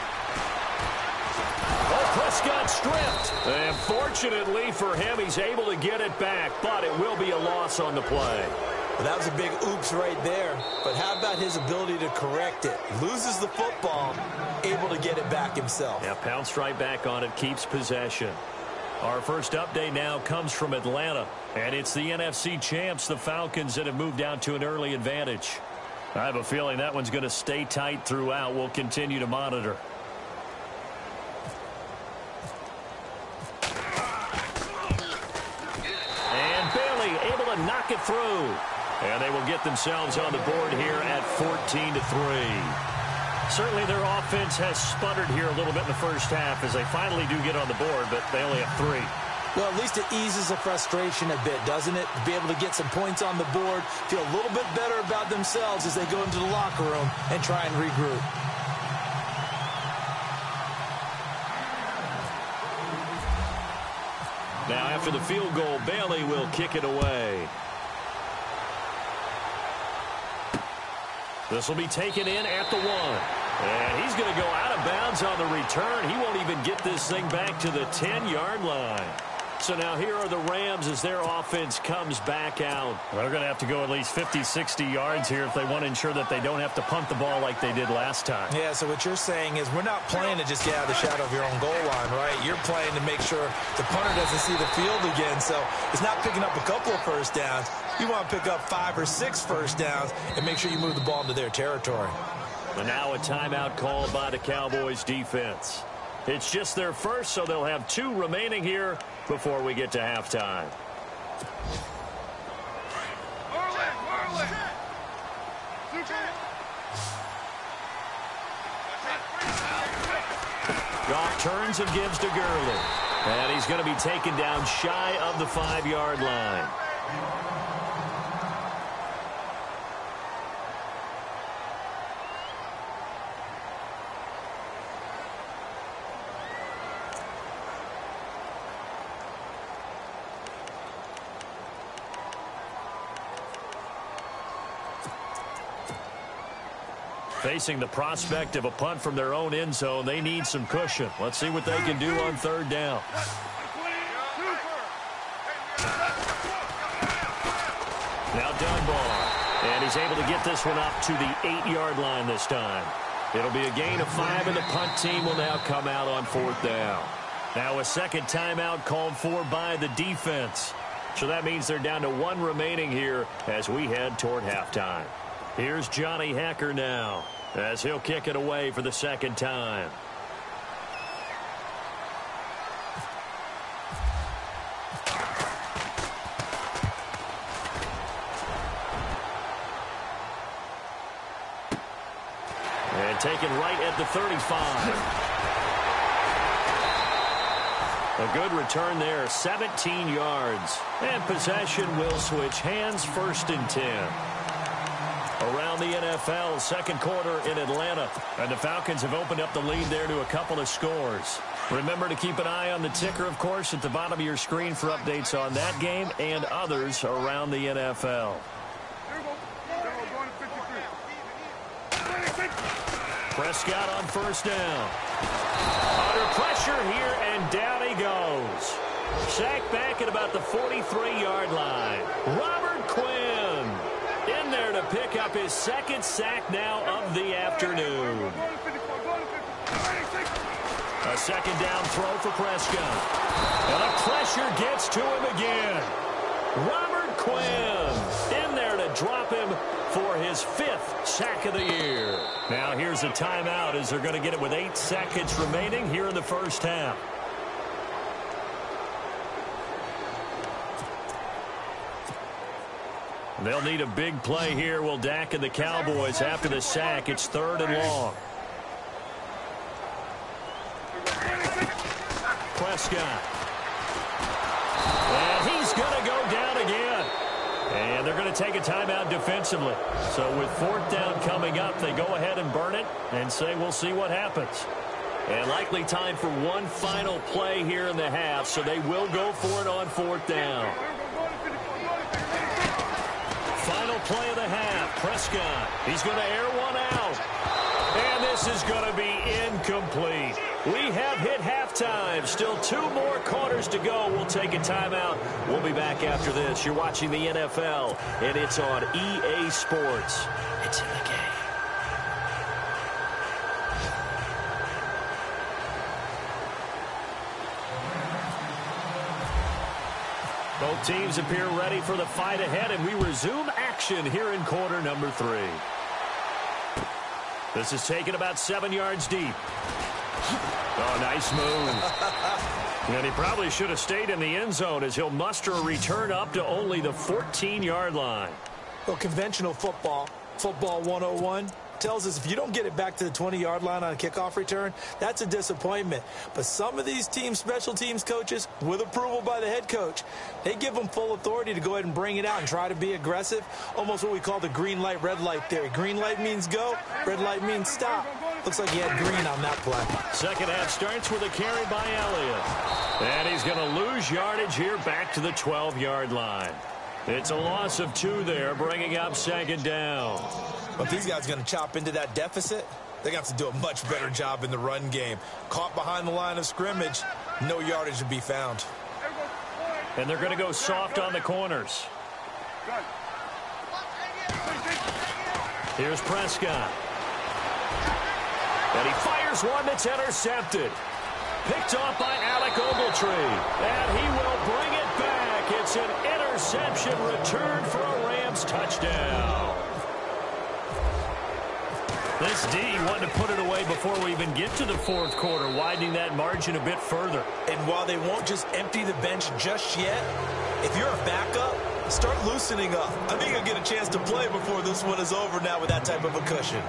Oh, Prescott stripped. And fortunately for him, he's able to get it back, but it will be a loss on the play. Well, that was a big oops right there. But how about his ability to correct it? Loses the football, able to get it back himself. Yeah, pounced right back on it, keeps possession. Our first update now comes from Atlanta, and it's the NFC champs, the Falcons, that have moved down to an early advantage. I have a feeling that one's going to stay tight throughout. We'll continue to monitor. make it through. And they will get themselves on the board here at 14-3. Certainly their offense has sputtered here a little bit in the first half as they finally do get on the board, but they only have 3. Well, at least it eases the frustration a bit, doesn't it? To be able to get some points on the board, feel a little bit better about themselves as they go into the locker room and try and regroup. Now, after the field goal, Bailey will kick it away. This will be taken in at the 1. And he's going to go out of bounds on the return. He won't even get this thing back to the 10-yard line. So now here are the Rams as their offense comes back out. Well, they're going to have to go at least 50, 60 yards here if they want to ensure that they don't have to punt the ball like they did last time. Yeah, so what you're saying is we're not playing to just get out of the shadow of your own goal line, right? You're playing to make sure the punter doesn't see the field again. So it's not picking up a couple of first downs. You want to pick up 5 or 6 first downs and make sure you move the ball into their territory. And now a timeout called by the Cowboys defense. It's just their first, so they'll have 2 remaining here before we get to halftime. Goff turns and gives to Gurley. And he's going to be taken down shy of the 5-yard line. Facing the prospect of a punt from their own end zone, they need some cushion. Let's see what they can do on 3rd down. Now Dunbar. And he's able to get this one up to the 8-yard line this time. It'll be a gain of 5, and the punt team will now come out on 4th down. Now a second timeout called for by the defense. So that means they're down to 1 remaining here as we head toward halftime. Here's Johnny Hacker now as he'll kick it away for the 2nd time. And taken right at the 35. A good return there, 17 yards. And possession will switch hands, 1st and 10. Around the NFL, 2nd quarter in Atlanta. And the Falcons have opened up the lead there to a couple of scores. Remember to keep an eye on the ticker, of course, at the bottom of your screen for updates on that game and others around the NFL. Prescott on 1st down. Under pressure here, and down he goes. Sacked back at about the 43-yard line. Robert Quinn in there to pick up his 2nd sack now of the afternoon. A 2nd down throw for Prescott. And the pressure gets to him again. Robert Quinn in there to drop him for his 5th sack of the year. Now here's a timeout as they're going to get it with 8 seconds remaining here in the first half. They'll need a big play here. Will Dak and the Cowboys after the sack. It's 3rd and long. Prescott. And he's going to go down again. And they're going to take a timeout defensively. So with 4th down coming up, they go ahead and burn it and say we'll see what happens. And likely time for one final play here in the half, so they will go for it on 4th down. Final play of the half. Prescott. He's going to air one out. And this is going to be incomplete. We have hit halftime. Still 2 more quarters to go. We'll take a timeout. We'll be back after this. You're watching the NFL, and it's on EA Sports. It's in the game. Both teams appear ready for the fight ahead, and we resume action here in quarter number 3. This is taken about 7 yards deep. Oh, nice move. And he probably should have stayed in the end zone as he'll muster a return up to only the 14-yard line. Well, conventional football 101, tells us if you don't get it back to the 20-yard line on a kickoff return, that's a disappointment. But some of these special teams coaches, with approval by the head coach, they give them full authority to go ahead and bring it out and try to be aggressive, almost what we call the green light, red light theory. Green light means go, red light means stop. Looks like he had green on that play. Second half starts with a carry by Elliott. And he's going to lose yardage here back to the 12-yard line. It's a loss of 2 there, bringing up second down. But if these guys are going to chop into that deficit, they're going to have to do a much better job in the run game. Caught behind the line of scrimmage, no yardage to be found. And they're going to go soft on the corners. Here's Prescott. And he fires one that's intercepted. Picked off by Alec Ogletree. And he will bring it back. It's an interception return for a Rams touchdown. This D wanted to put it away before we even get to the fourth quarter, widening that margin a bit further. And while they won't just empty the bench just yet, if you're a backup, start loosening up. I think you'll get a chance to play before this one is over now with that type of a cushion.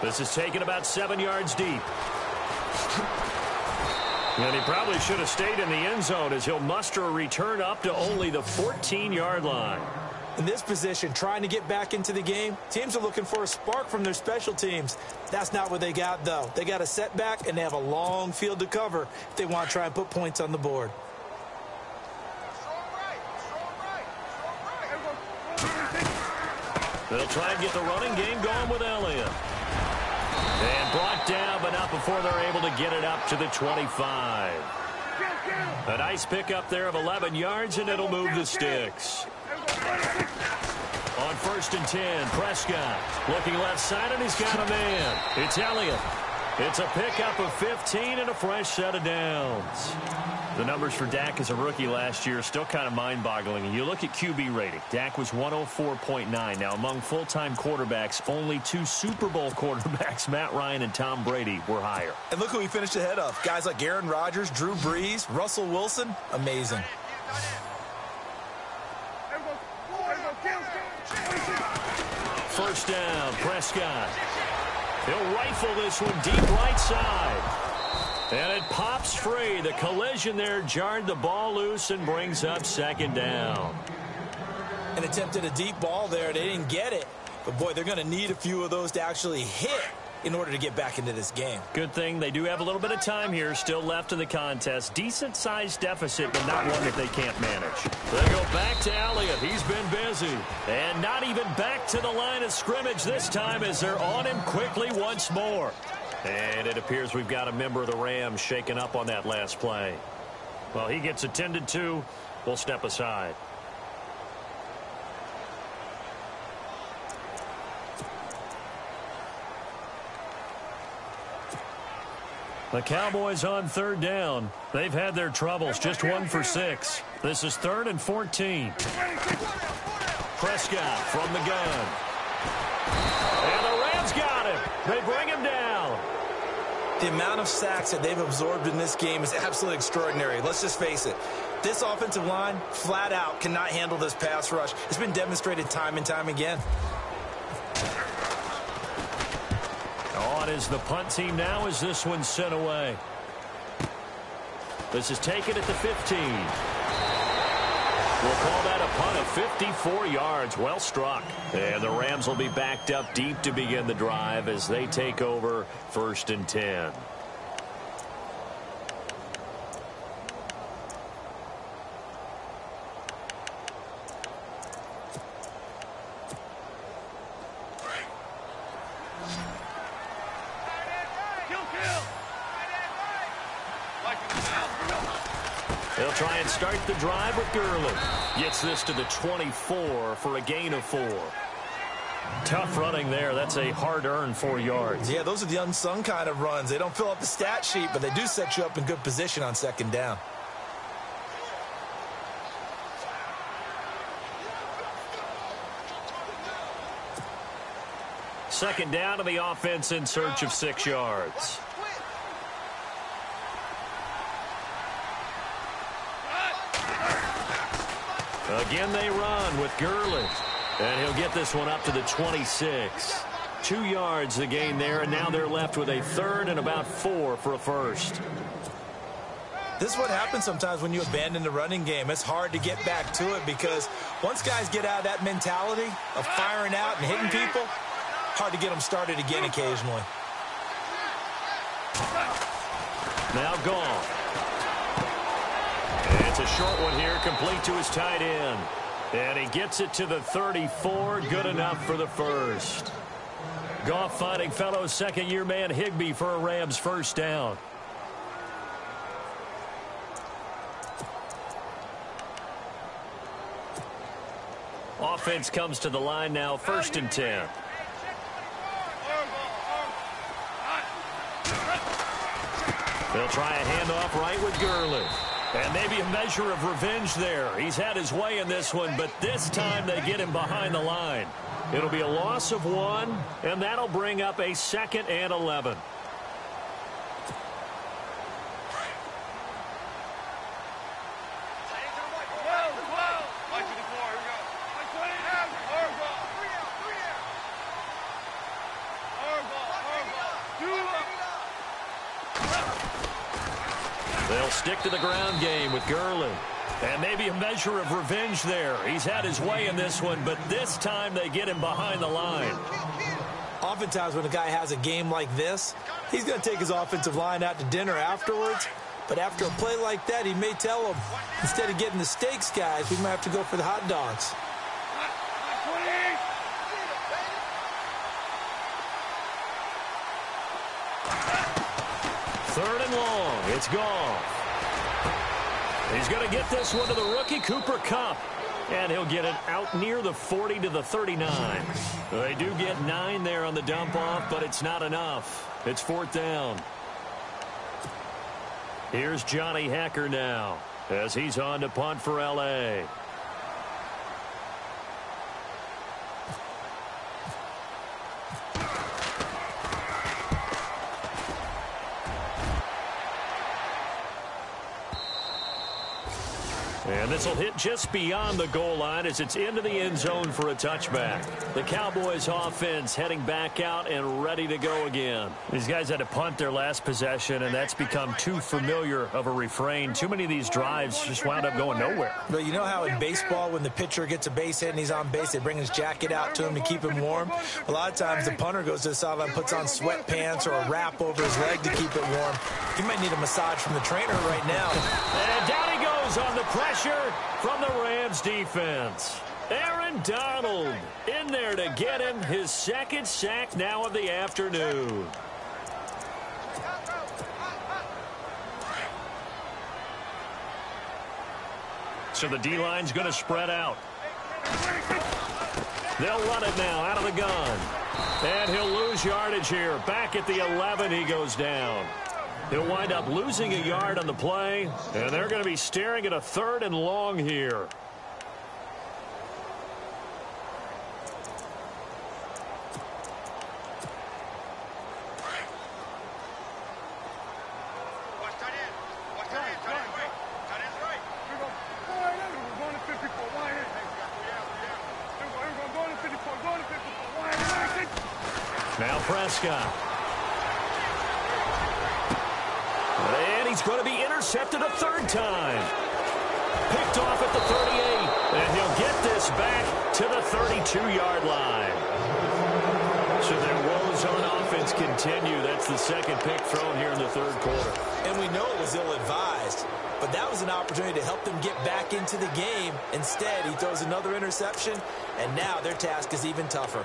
This is taken about 7 yards deep. And he probably should have stayed in the end zone as he'll muster a return up to only the 14-yard line. In this position, trying to get back into the game, teams are looking for a spark from their special teams. That's not what they got, though. They got a setback, and they have a long field to cover if they want to try and put points on the board. They'll try and get the running game going with Elliott. And brought down, but not before they're able to get it up to the 25. A nice pickup there of 11 yards, and it'll move the sticks. On 1st and 10, Prescott looking left side, and he's got a man. It's Elliott. It's a pickup of 15 and a fresh set of downs. The numbers for Dak as a rookie last year are still kind of mind-boggling. And you look at QB rating. Dak was 104.9. Now, among full-time quarterbacks, only 2 Super Bowl quarterbacks, Matt Ryan and Tom Brady, were higher. And look who he finished ahead of. Guys like Aaron Rodgers, Drew Brees, Russell Wilson. Amazing. First down, Prescott. He'll rifle this one deep right side. And it pops free. The collision there jarred the ball loose and brings up second down. And attempted a deep ball there. They didn't get it. But, boy, they're going to need a few of those to actually hit in order to get back into this game. Good thing they do have a little bit of time here still left in the contest. Decent-sized deficit, but not one that they can't manage. They go back to Elliott. He's been busy. And not even back to the line of scrimmage this time as they're on him quickly once more. And it appears we've got a member of the Rams shaken up on that last play. Well, he gets attended to. We'll step aside. The Cowboys on 3rd down. They've had their troubles, just 1 for 6. This is 3rd and 14. Prescott from the gun. And the Rams got him. They bring him down. The amount of sacks that they've absorbed in this game is absolutely extraordinary. Let's just face it. This offensive line, flat out, cannot handle this pass rush. It's been demonstrated time and time again. On is the punt team now as this one's sent away. This is taken at the 15. We'll call that a punt of 54 yards. Well struck. And the Rams will be backed up deep to begin the drive as they take over 1st and 10. They'll try and start the drive with Gurley. Gets this to the 24 for a gain of 4. Tough running there. That's a hard-earned 4 yards. Yeah, those are the unsung kind of runs. They don't fill up the stat sheet, but they do set you up in good position on 2nd down. Second down to the offense in search of 6 yards. Again they run with Gurley. And he'll get this one up to the 26. 2 yards the gain there, and now they're left with a third and about 4 for a first. This is what happens sometimes when you abandon the running game. It's hard to get back to it because once guys get out of that mentality of firing out and hitting people, hard to get them started again occasionally. Now Goff. And it's a short one here, complete to his tight end. And he gets it to the 34, good enough for the first. Goff finding fellow second-year man Higbee for a Rams first down. Offense comes to the line now, 1st and 10. They'll try a handoff right with Gurley. And maybe a measure of revenge there. He's had his way in this one, but this time they get him behind the line. It'll be a loss of 1, and that'll bring up a 2nd and 11. They'll stick to the ground game with Gurley. And maybe a measure of revenge there. He's had his way in this one, but this time they get him behind the line. Oftentimes when a guy has a game like this, he's going to take his offensive line out to dinner afterwards. But after a play like that, he may tell them, instead of getting the steaks, guys, we might have to go for the hot dogs. Third and long. It's Goff. He's going to get this one to the rookie, Cooper Kupp. And he'll get it out near the 40 to the 39. They do get 9 there on the dump off, but it's not enough. It's 4th down. Here's Johnny Hacker now as he's on to punt for L.A. And this will hit just beyond the goal line as it's into the end zone for a touchback. The Cowboys offense heading back out and ready to go again. These guys had to punt their last possession, and that's become too familiar of a refrain. Too many of these drives just wound up going nowhere. But you know how in baseball when the pitcher gets a base hit and he's on base, they bring his jacket out to him to keep him warm? A lot of times the punter goes to the sideline, puts on sweatpants or a wrap over his leg to keep it warm. He might need a massage from the trainer right now. And down he goes on the pressure from the Rams defense. Aaron Donald in there to get him his 2nd sack now of the afternoon. So the D-line's going to spread out. They'll run it now out of the gun. And he'll lose yardage here. Back at the 11, he goes down. He'll wind up losing a yard on the play, and they're going to be staring at a 3rd and long here. Now Prescott. And he's going to be intercepted a 3rd time. Picked off at the 38. And he'll get this back to the 32-yard line. So their woes on offense continue. That's the 2nd pick thrown here in the 3rd quarter. And we know it was ill-advised, but that was an opportunity to help them get back into the game. Instead, he throws another interception, and now their task is even tougher.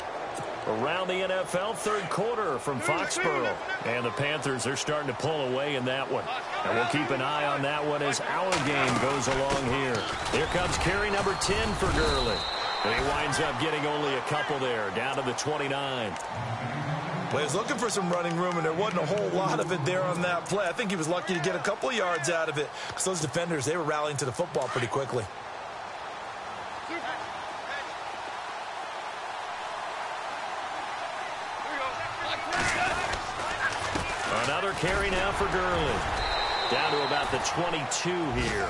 Around the NFL, 3rd quarter from Foxborough. And the Panthers are starting to pull away in that one. And we'll keep an eye on that one as our game goes along here. Here comes carry number 10 for Gurley. And he winds up getting only a couple there, down to the 29. Well, he was looking for some running room, and there wasn't a whole lot of it there on that play. I think he was lucky to get a couple of yards out of it because those defenders, they were rallying to the football pretty quickly. Another carry now for Gurley. Down to about the 22 here.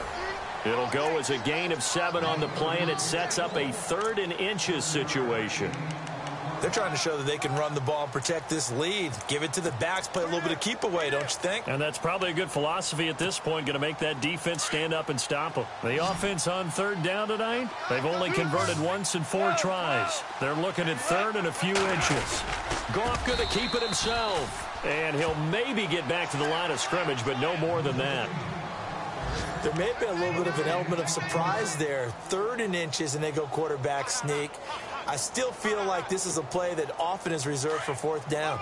It'll go as a gain of 7 on the play, and it sets up a 3rd and inches situation. They're trying to show that they can run the ball and protect this lead. Give it to the backs, play a little bit of keep away, don't you think? And that's probably a good philosophy at this point, going to make that defense stand up and stop them. The offense on 3rd down tonight, they've only converted once in 4 tries. They're looking at 3rd and a few inches. Goff going to keep it himself. And he'll maybe get back to the line of scrimmage, but no more than that. There may have been a little bit of an element of surprise there. 3rd and inches, and they go quarterback sneak. I still feel like this is a play that often is reserved for 4th down.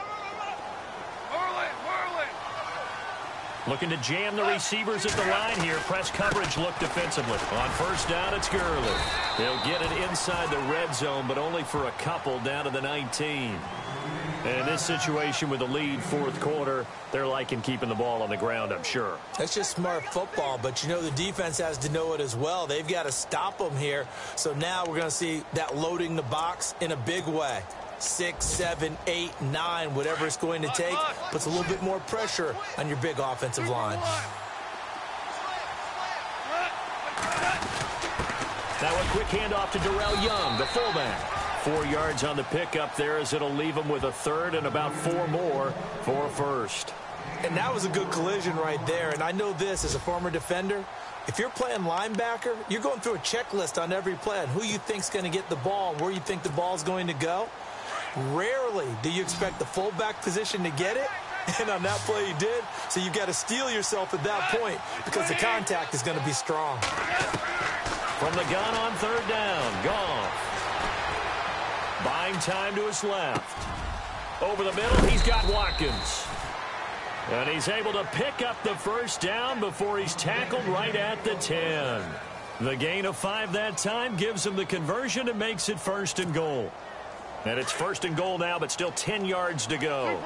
Looking to jam the receivers at the line here. Press coverage look defensively. On 1st down, it's Gurley. He'll get it inside the red zone, but only for a couple down to the 19. And in this situation with the lead 4th quarter, they're liking keeping the ball on the ground, I'm sure. That's just smart football, but you know the defense has to know it as well. They've got to stop them here. So now we're going to see that loading the box in a big way. 6, 7, 8, 9, whatever it's going to take, puts a little bit more pressure on your big offensive line. Now a quick handoff to Darrell Young, the fullback. 4 yards on the pickup there as it'll leave him with a 3rd and about 4 more for a 1st. And that was a good collision right there. And I know this as a former defender. If you're playing linebacker, you're going through a checklist on every play on who you think's going to get the ball, where you think the ball's going to go. Rarely do you expect the fullback position to get it. And on that play he did. So you've got to steel yourself at that point because the contact is going to be strong. From the gun on 3rd down, Goff. Buying time to his left. Over the middle, he's got Watkins. And he's able to pick up the 1st down before he's tackled right at the 10. The gain of 5 that time gives him the conversion and makes it 1st and goal. And it's 1st and goal now, but still 10 yards to go.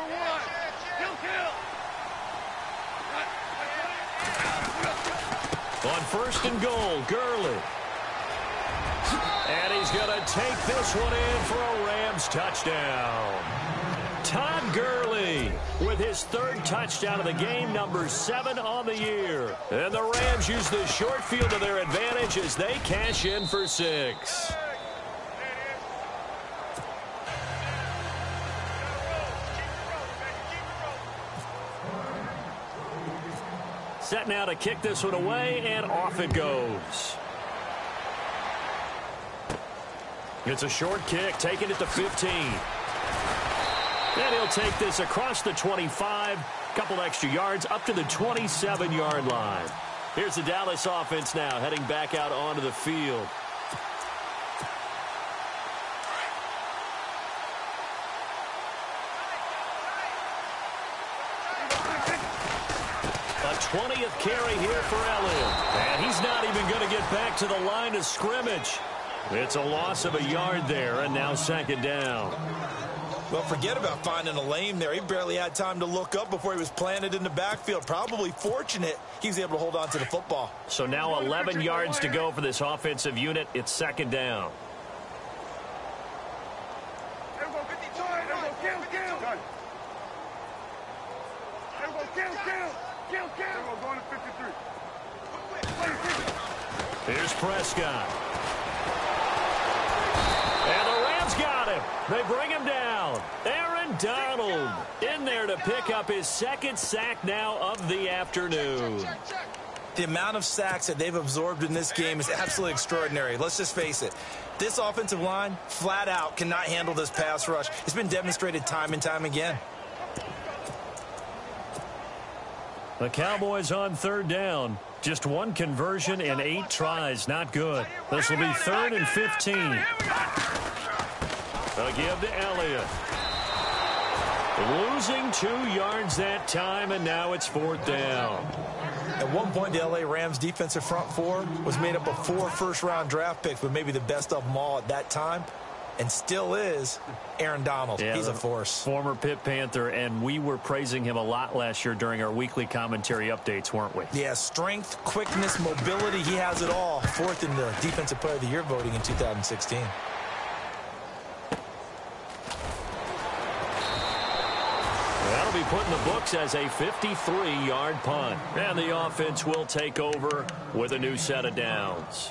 On 1st and goal, Gurley. And he's going to take this one in for a Rams touchdown. Todd Gurley with his 3rd touchdown of the game, number 7 on the year. And the Rams use the short field to their advantage as they cash in for 6. Set now to kick this one away, and off it goes. It's a short kick, taking it to 15. And he'll take this across the 25, couple extra yards, up to the 27-yard line. Here's the Dallas offense now, heading back out onto the field. A 20th carry here for Elliott. And he's not even going to get back to the line of scrimmage. It's a loss of a yard there, and now 2nd down. Well, forget about finding a lane there. He barely had time to look up before he was planted in the backfield. Probably fortunate he was able to hold on to the football. So now 11 yards to go for this offensive unit. It's 2nd down. Here's Prescott. And the Rams got him. They bring him down. Aaron Donald in there to pick up his 2nd sack now of the afternoon. The amount of sacks that they've absorbed in this game is absolutely extraordinary. Let's just face it. This offensive line, flat out, cannot handle this pass rush. It's been demonstrated time and time again. The Cowboys on 3rd down. Just 1 conversion and 8 tries. Not good. This will be 3rd and 15. They'll give to Elliott. Losing 2 yards that time, and now it's 4th down. At one point, the L.A. Rams defensive front 4 was made up of 4 first-round draft picks, but maybe the best of them all at that time, and still is Aaron Donald. Yeah, he's a force. Former Pitt Panther, and we were praising him a lot last year during our weekly commentary updates, weren't we? Yeah, strength, quickness, mobility, he has it all. 4th in the Defensive Player of the Year voting in 2016. That'll be put in the books as a 53-yard punt. And the offense will take over with a new set of downs.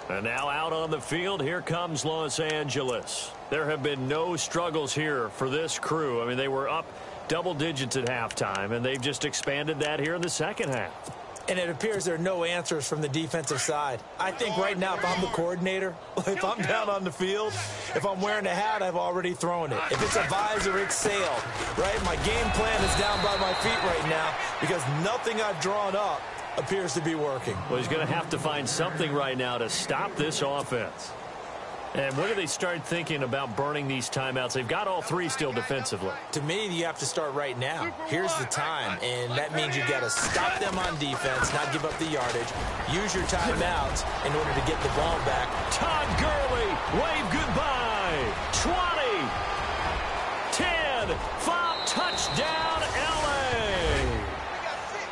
And now out on the field, here comes Los Angeles. There have been no struggles here for this crew. I mean, they were up double digits at halftime, and they've just expanded that here in the second half. And it appears there are no answers from the defensive side. I think right now, if I'm the coordinator, if I'm down on the field, if I'm wearing a hat, I've already thrown it. If it's a visor, it's sailed, right? My game plan is down by my feet right now because nothing I've drawn up appears to be working. Well, he's going to have to find something right now to stop this offense. And when do they start thinking about burning these timeouts? They've got all three still defensively. To me, you have to start right now. Here's the time, and that means you've got to stop them on defense, not give up the yardage. Use your timeouts in order to get the ball back. Todd Gurley, wave goodbye. 20, 10, 5, touchdown, L.A.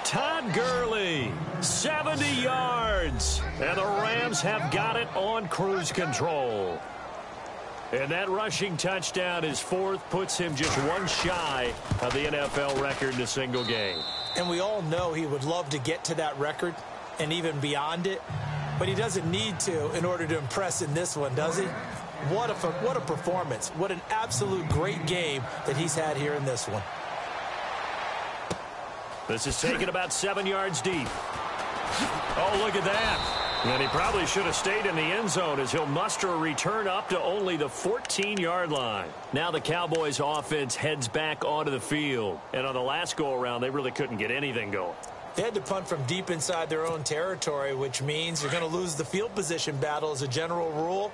Todd Gurley, 70 yards. And the Rams have got it on cruise control. And that rushing touchdown, his fourth, puts him just one shy of the NFL record in a single game. And we all know he would love to get to that record and even beyond it. But he doesn't need to in order to impress in this one, does he? What a performance. What an absolute great game that he's had here in this one. This is taken about 7 yards deep. Oh, look at that. And he probably should have stayed in the end zone as he'll muster a return up to only the 14-yard line. Now the Cowboys offense heads back onto the field. And on the last go-around, they really couldn't get anything going. They had to punt from deep inside their own territory, which means you're going to lose the field position battle as a general rule.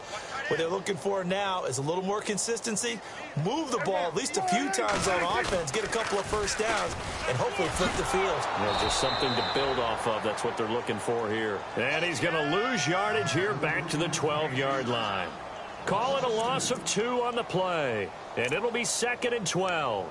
What they're looking for now is a little more consistency, move the ball at least a few times on offense, get a couple of first downs, and hopefully flip the field. Yeah, just something to build off of. That's what they're looking for here. And he's going to lose yardage here back to the 12-yard line. Call it a loss of 2 on the play, and it'll be 2nd and 12.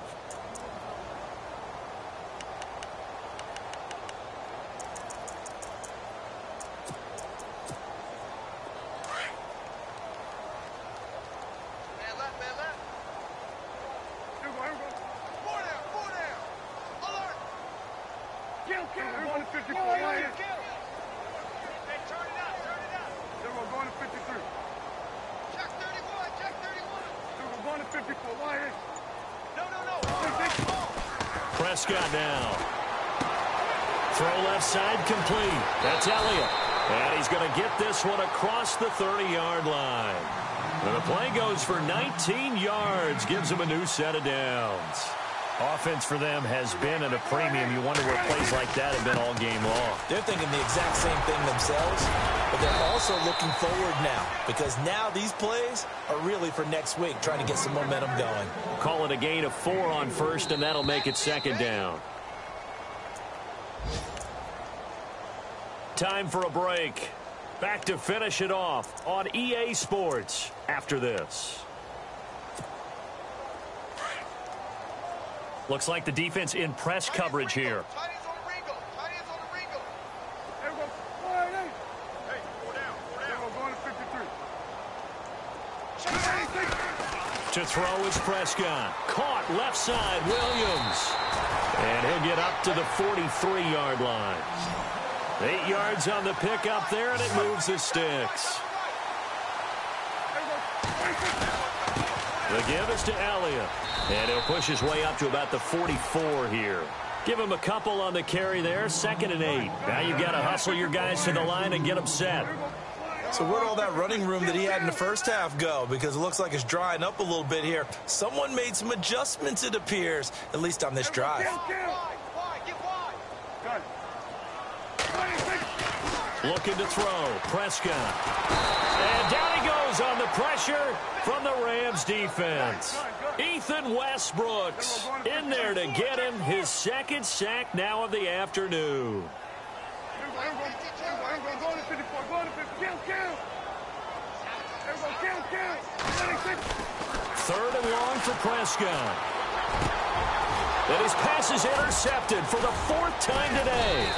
Prescott now. Throw left side complete. That's Elliott. And he's going to get this one across the 30-yard line. And the play goes for 19 yards. Gives him a new set of downs. Offense for them has been at a premium. You wonder where plays like that have been all game long. They're thinking the exact same thing themselves, but they're also looking forward now because now these plays are really for next week, trying to get some momentum going. Call it a gain of 4 on first, and that'll make it 2nd down. Time for a break. Back to finish it off on EA Sports after this. Looks like the defense in press coverage here. To throw is Prescott. Caught left side, Williams. And he'll get up to the 43-yard line. 8 yards on the pickup there, and it moves the sticks. The give is to Elliott. And he'll push his way up to about the 44 here. Give him a couple on the carry there. 2nd and 8. Now you've got to hustle your guys to the line and get them set. So where'd all that running room that he had in the first half go? Because it looks like it's drying up a little bit here. Someone made some adjustments, it appears, at least on this drive. Looking to throw. Prescott. And down he goes on the pressure from the Rams defense. Ethan Westbrooks in there to get him his 2nd sack now of the afternoon. 3rd and long for Prescott. And his pass is intercepted for the 4th time today.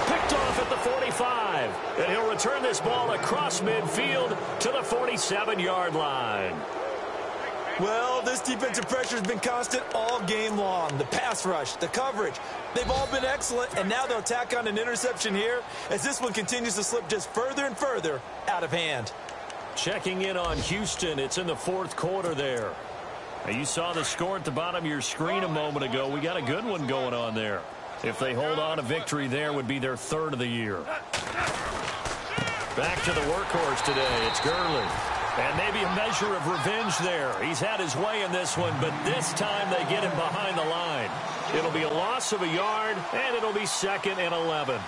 Picked off at the 45. And he'll return this ball across midfield to the 47-yard line. Well, this defensive pressure has been constant all game long. The pass rush, the coverage, they've all been excellent, and now they'll tack on an interception here as this one continues to slip just further and further out of hand. Checking in on Houston. It's in the fourth quarter there. Now, you saw the score at the bottom of your screen a moment ago. We got a good one going on there. If they hold on, a victory there would be their third of the year. Back to the workhorse today. It's Gurley. And maybe a measure of revenge there. He's had his way in this one, but this time they get him behind the line. It'll be a loss of a yard, and it'll be 2nd and 11.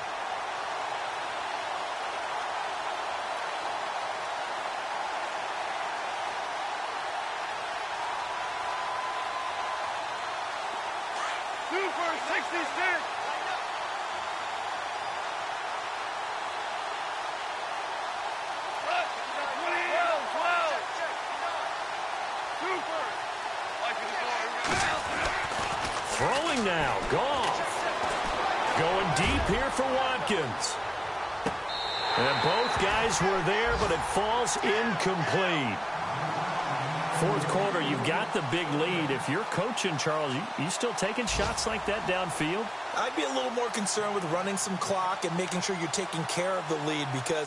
Super 66. Throwing now, Goff. Going deep here for Watkins. And both guys were there, but it falls incomplete. Fourth quarter, you've got the big lead. If you're coaching, Charles, you still taking shots like that downfield? I'd be a little more concerned with running some clock and making sure you're taking care of the lead because